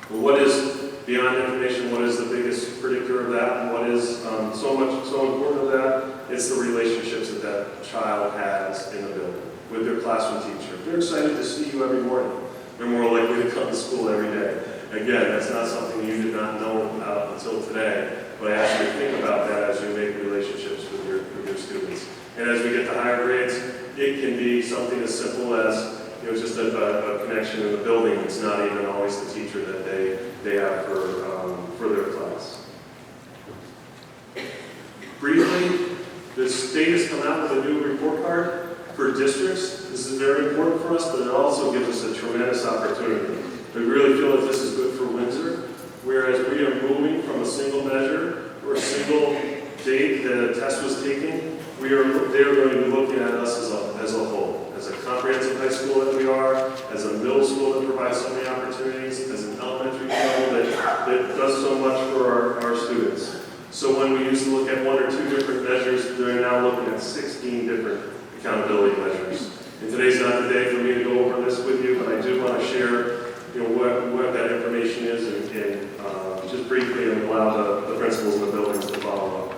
But what is, beyond information, what is the biggest predictor of that? And what is so important of that? It's the relationships that that child has in the building with their classroom teacher. If they're excited to see you every morning, they're more likely to come to school every day. Again, that's not something you did not know about until today, but I ask you to think about that as you make relationships with your students. And as we get to higher grades, it can be something as simple as just a connection in the building. It's not even always the teacher that they have for their class. Briefly, the state has come out with a new report card for districts. This is very important for us, but it also gives us a tremendous opportunity. We really feel that this is good for Windsor, whereas we are moving from a single measure or a single date that a test was taken. They are going to be looking at us as a whole, as a comprehensive high school that we are, as a middle school that provides so many opportunities, as an elementary school that does so much for our students. So when we used to look at 1 or 2 different measures, they're now looking at 16 different accountability measures. And today's not the day for me to go over this with you, but I do want to share what that information is and just briefly allow the principals in the buildings to follow up.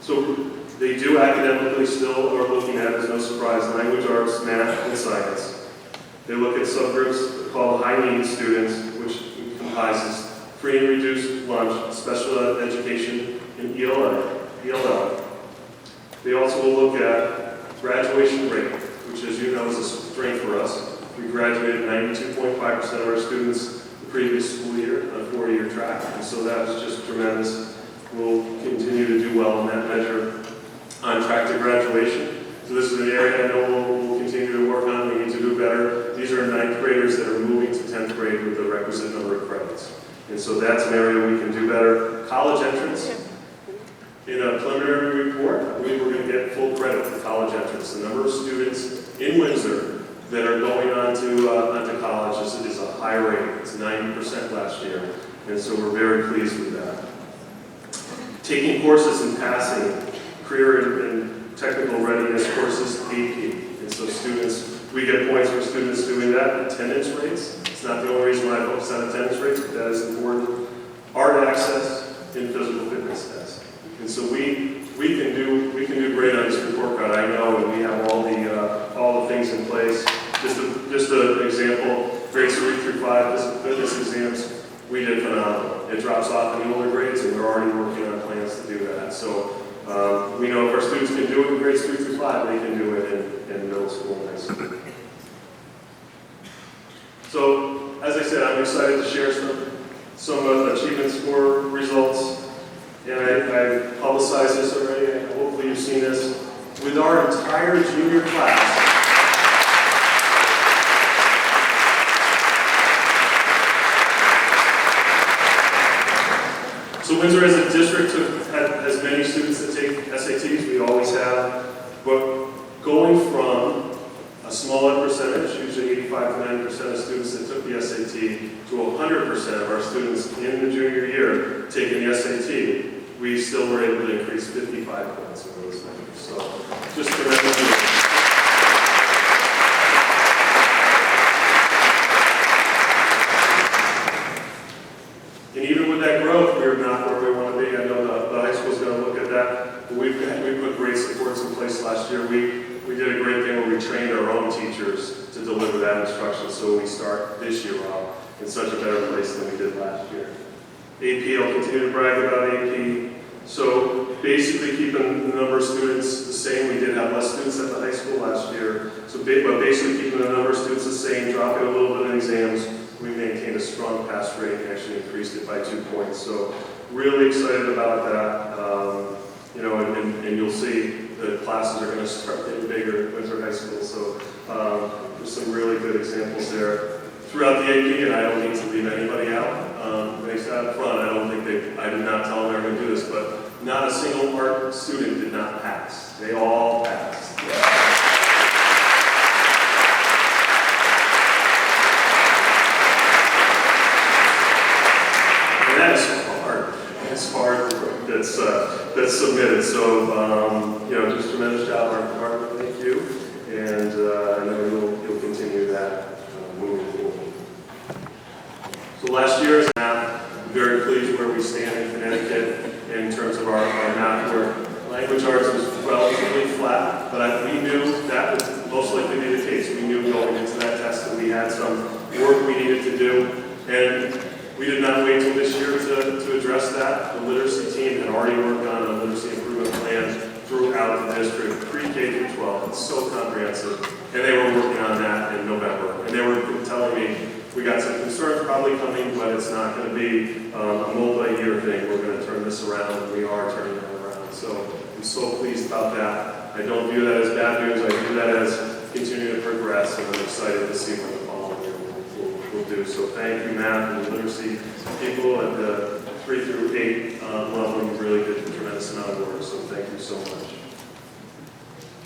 So they do academically still are looking at, as no surprise, language arts, math, and science. They look at subgroups called high-need students, which comprises free and reduced lunch, special education, and ELL. They also will look at graduation rate, which, as you know, is a strength for us. We graduated 92.5% of our students the previous school year on a 4-year track, and so that is just tremendous. We'll continue to do well in that measure. On track to graduation. So this is an area I know we'll continue to work on. We need to do better. These are 9th graders that are moving to 10th grade with the requisite number of credits. And so that's an area we can do better. College entrance. In a preliminary report, I believe we're going to get full credit for college entrance. The number of students in Windsor that are going on to college is a high rate. It's 90% last year. And so we're very pleased with that. Taking courses and passing career and technical readiness courses, AP. And so we get points for students doing that. Attendance rates. It's not the only reason why I focus on attendance rates, but that is important. Art access and physical fitness tests. And so we can do great on this report card. I know, and we have all the things in place. Just an example, grades 3 through 5 physical fitness exams, we did phenomenal. It drops off in the older grades, and we're already working on plans to do that. So we know if our students can do it in grades 3 through 5, they can do it in middle school and high school. So, as I said, I'm excited to share some achievement score results. And I publicized this already. Hopefully you've seen this. With our entire junior class, so Windsor as a district has many students that take SATs, we always have, but going from a smaller percentage, usually 85 to 90% of students that took the SAT, to 100% of our students in the junior year taking the SAT, we still were able to increase 55 points in those measures. So just tremendous. last year. We did a great thing where we trained our own teachers to deliver that instruction, so we start this year out in such a better place than we did last year. AP, I'll continue to brag about AP. So basically keeping the number of students the same. We did have less students at the high school last year. So but basically keeping the number of students the same, dropping a little bit in exams. We maintained a strong pass rate and actually increased it by 2 points. So really excited about that. You know, and you'll see the classes are going to start getting bigger at Windsor High School. So there's some really good examples there throughout the AP, and I don't need to leave anybody out. They sat up front. I did not tell them they were going to do this, but not a single art student did not pass. They all passed. And that is hard as far as that's submitted. So, you know, just tremendous job, art department. Thank you. And I know you'll continue that moving forward. So last year, I'm very pleased where we stand in Connecticut in terms of our math work. Language arts was relatively flat, but we knew that would most likely be the case. We knew going into that test that we had some work we needed to do, and we did not wait till this year to address that. The literacy team had already worked on a literacy improvement plan throughout the district, pre-K through 12. It's so comprehensive, and they were working on that in November, and they were telling me, we got some concerns probably coming, but it's not going to be a multi-year thing. We're going to turn this around, and we are turning it around. So I'm so pleased about that. I don't view that as bad news. I view that as continuing to progress, and I'm excited to see what the following year will do. So thank you, math and literacy people at the 3 through 8 level. You really did a tremendous amount of work, so thank you so much.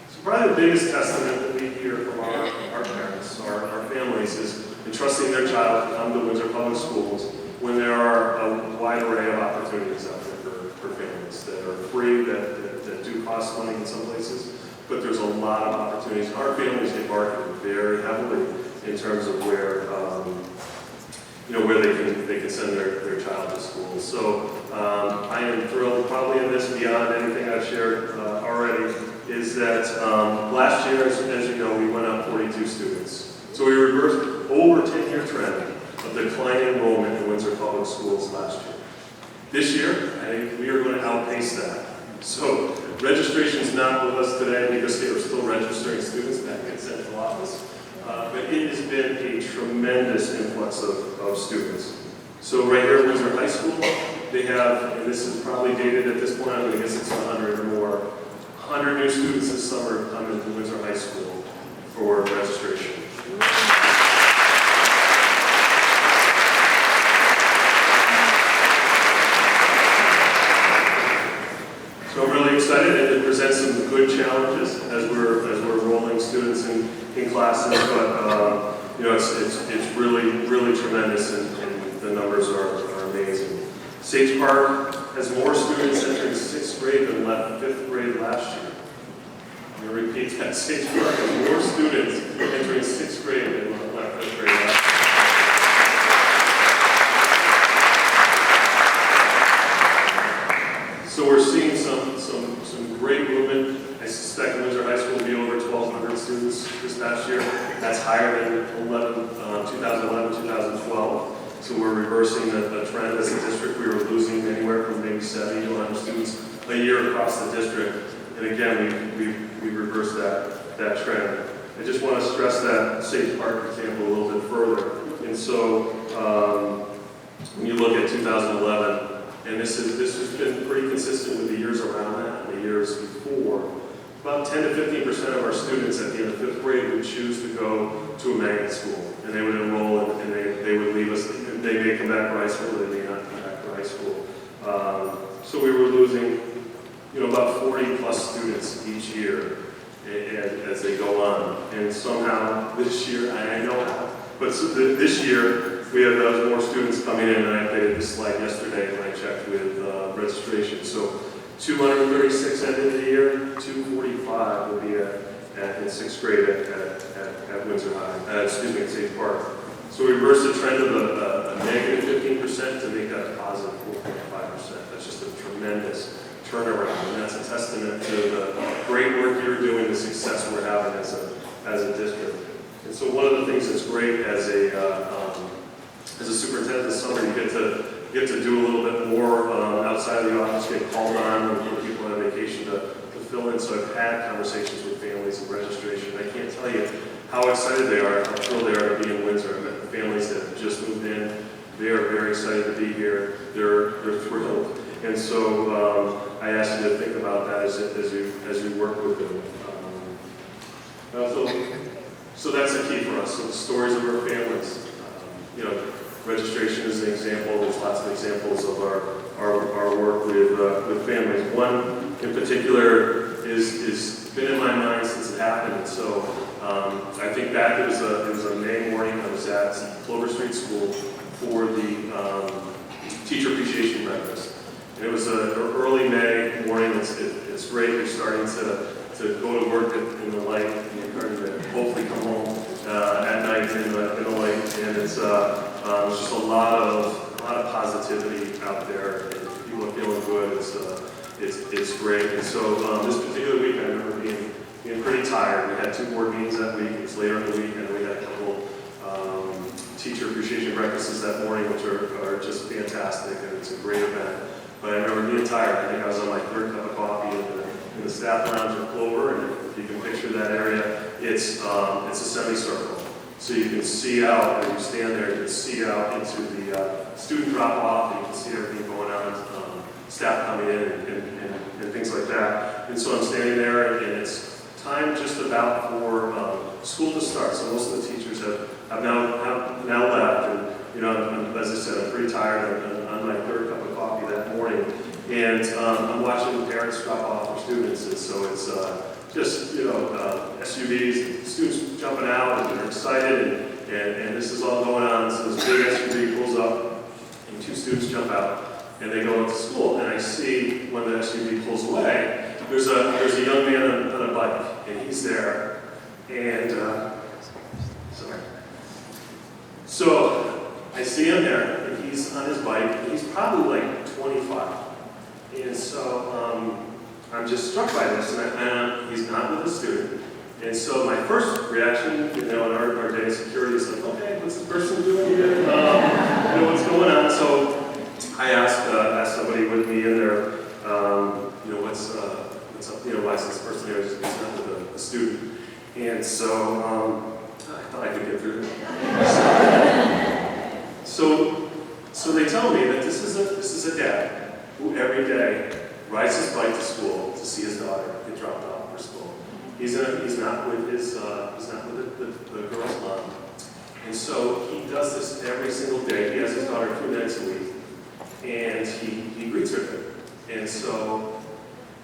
So probably the biggest testament that we hear from our parents, our families, is entrusting their child to come to Windsor Public Schools when there are a wide array of opportunities out there for families that are free, that do cost money in some places, but there's a lot of opportunities. Our families get marketed very heavily in terms of where where they can send their child to school. So I am thrilled, probably in this beyond anything I've shared already, is that last year, as you know, we went up 42 students. So we reversed over 10-year trend of declining enrollment in Windsor Public Schools last year. This year, I think we are going to outpace that. So registration is not with us today because they are still registering students back in central office. But it has been a tremendous influx of students. So right here at Windsor High School, they have, and this is probably dated at this point, I'm going to guess it's 100 or more, 100 new students this summer coming to Windsor High School for registration. So I'm really excited, and it presents some good challenges as we're enrolling students in classes, but you know, it's really tremendous, and the numbers are amazing. Sage Park has more students entering 6th grade than left 5th grade last year. I'm going to repeat that. Sage Park has more students entering 6th grade than left 5th grade last year. So we're seeing some great movement. I suspect Windsor High School will be over 1,200 students this past year. That's higher than 2011, 2012. So we're reversing the trend as a district. We were losing anywhere from maybe 70 to 100 students a year across the district. And again, we reversed that trend. I just want to stress that Sage Park example a little bit further. And so when you look at 2011, and this has been pretty consistent with the years around that and the years before, about 10 to 15% of our students at the end of 5th grade would choose to go to a magnet school, and they would enroll, and they would leave us. They may come back to high school, they may not come back to high school. So we were losing, about 40 plus students each year as they go on. And somehow this year, I know how, but this year we have those more students coming in, and I updated this slide yesterday when I checked with registration. So 236 ended the year, 245 will be in 6th grade at Windsor High, at Sage Park. So we reversed the trend of a negative 15% to make that a positive 4.5%. That's just a tremendous turnaround, and that's a testament to the great work you're doing, the success we're having as a district. And so one of the things that's great as a superintendent this summer, you get to do a little bit more outside of the office, get called on when people are on vacation to fill in. So I've had conversations with families and registration. I can't tell you how excited they are, how thrilled they are to be in Windsor. I've met families that have just moved in. They are very excited to be here. They're thrilled. And so I ask you to think about that as you work with them. So that's a key for us. So the stories of our families. Registration is an example. There's lots of examples of our work with families. One in particular is been in my mind since it happened. And so I think back, it was a May morning. I was at Clover Street School for the teacher appreciation breakfast. And it was an early May morning. It's great. You're starting to go to work in the light, and you're starting to hopefully come home at night in the light. And it's just a lot of positivity out there. And people are feeling good. It's great. And so this particular week, I remember being pretty tired. We had 2 board meetings that week. It was later in the week, and we had a couple teacher appreciation breakfasts that morning, which are just fantastic, and it's a great event. But I remember being tired. I think I was on my 3rd cup of coffee in the staff lounge at Clover, and if you can picture that area, it's a semicircle. So you can see out, as you stand there, you can see out into the student drop-off, and you can see everything going on, staff coming in and things like that. And so I'm standing there, and it's time just about for school to start. So most of the teachers have now left, and as I said, I'm pretty tired. I'm on my 3rd cup of coffee that morning, and I'm watching parents drop off their students, and so it's just SUVs, students jumping out, and they're excited, and this is all going on. So this big SUV pulls up, and 2 students jump out, and they go into school. And I see when the SUV pulls away, there's a young man on a bike, and he's there, and sorry. So I see him there, and he's on his bike, and he's probably like 25. And so I'm just struck by this, and he's not with a student. And so my first reaction, in our day of security is like, okay, what's this person doing here? What's going on? So I asked somebody with me in there, what's up? Why is this person there? He's not with a student. And so I thought I could get through it. So they tell me that this is a dad who every day rides his bike to school to see his daughter get dropped off for school. He's not with the girl's mom, and so he does this every single day. He has his daughter 2 nights a week, and he greets her there. And so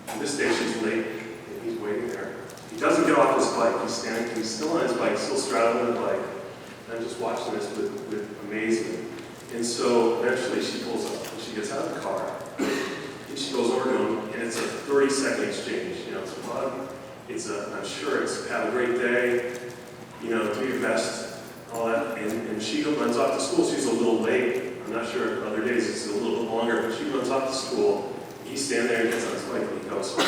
on this day she's late, and he's waiting there. He doesn't get off his bike. He's still on his bike, still straddling the bike. And I'm just watching this with amazement. And so eventually she pulls up, and she gets out of the car, and she goes over to him, and it's a 30-second exchange. It's a hug. I'm sure it's have a great day, do your best, all that. And she runs off to school. She's a little late. I'm not sure other days it's a little bit longer, but she runs off to school. He's standing there and gets on his bike, and he goes home.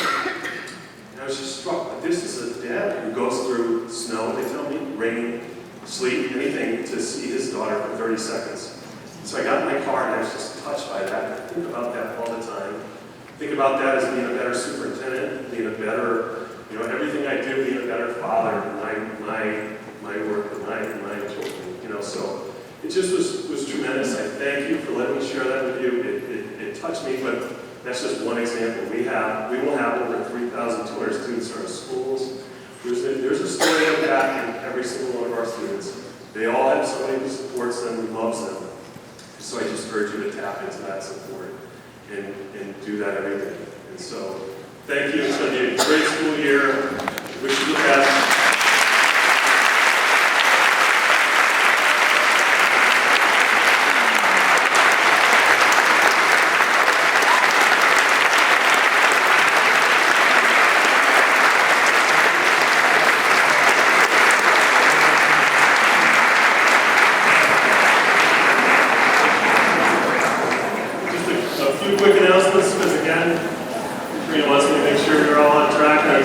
And I was just struck. Like, this is a dad who goes through snow, they tell me, rain, sleet, anything, to see his daughter for 30 seconds. So I got in my car, and I was just touched by that. I think about that all the time. Think about that as being a better superintendent, being a better, everything I do, being a better father, my work with my children. So it just was tremendous. I thank you for letting me share that with you. It touched me, but that's just one example. We will have over 3,200 students in our schools. There's a story of that in every single one of our students. They all have somebody who supports them, who loves them. So I just urge you to tap into that support and do that every day. And so thank you. It's going to be a great school year. Wish you the best.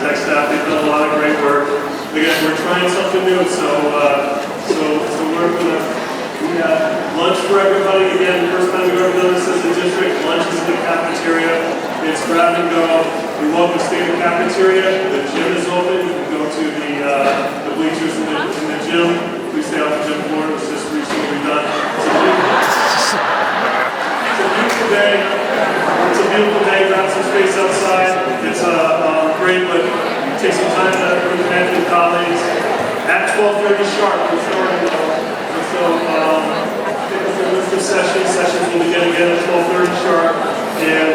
tech staff, they've done a lot of great work. Again, we're trying something new, so we're gonna, we have lunch for everybody. Again, the first time we've ever done this as a district, lunch is in the cafeteria. It's grab and go. We welcome to stay in the cafeteria. The gym is open. You can go to the bleachers in the gym. Please stay off the gym floor. It's just recently done. It's a beautiful day. It's a beautiful day. Grab some space outside. It's great, but take some time to connect with colleagues. At 12:30 sharp, we're starting. So, take us a list of sessions. Sessions will begin again at 12:30 sharp. And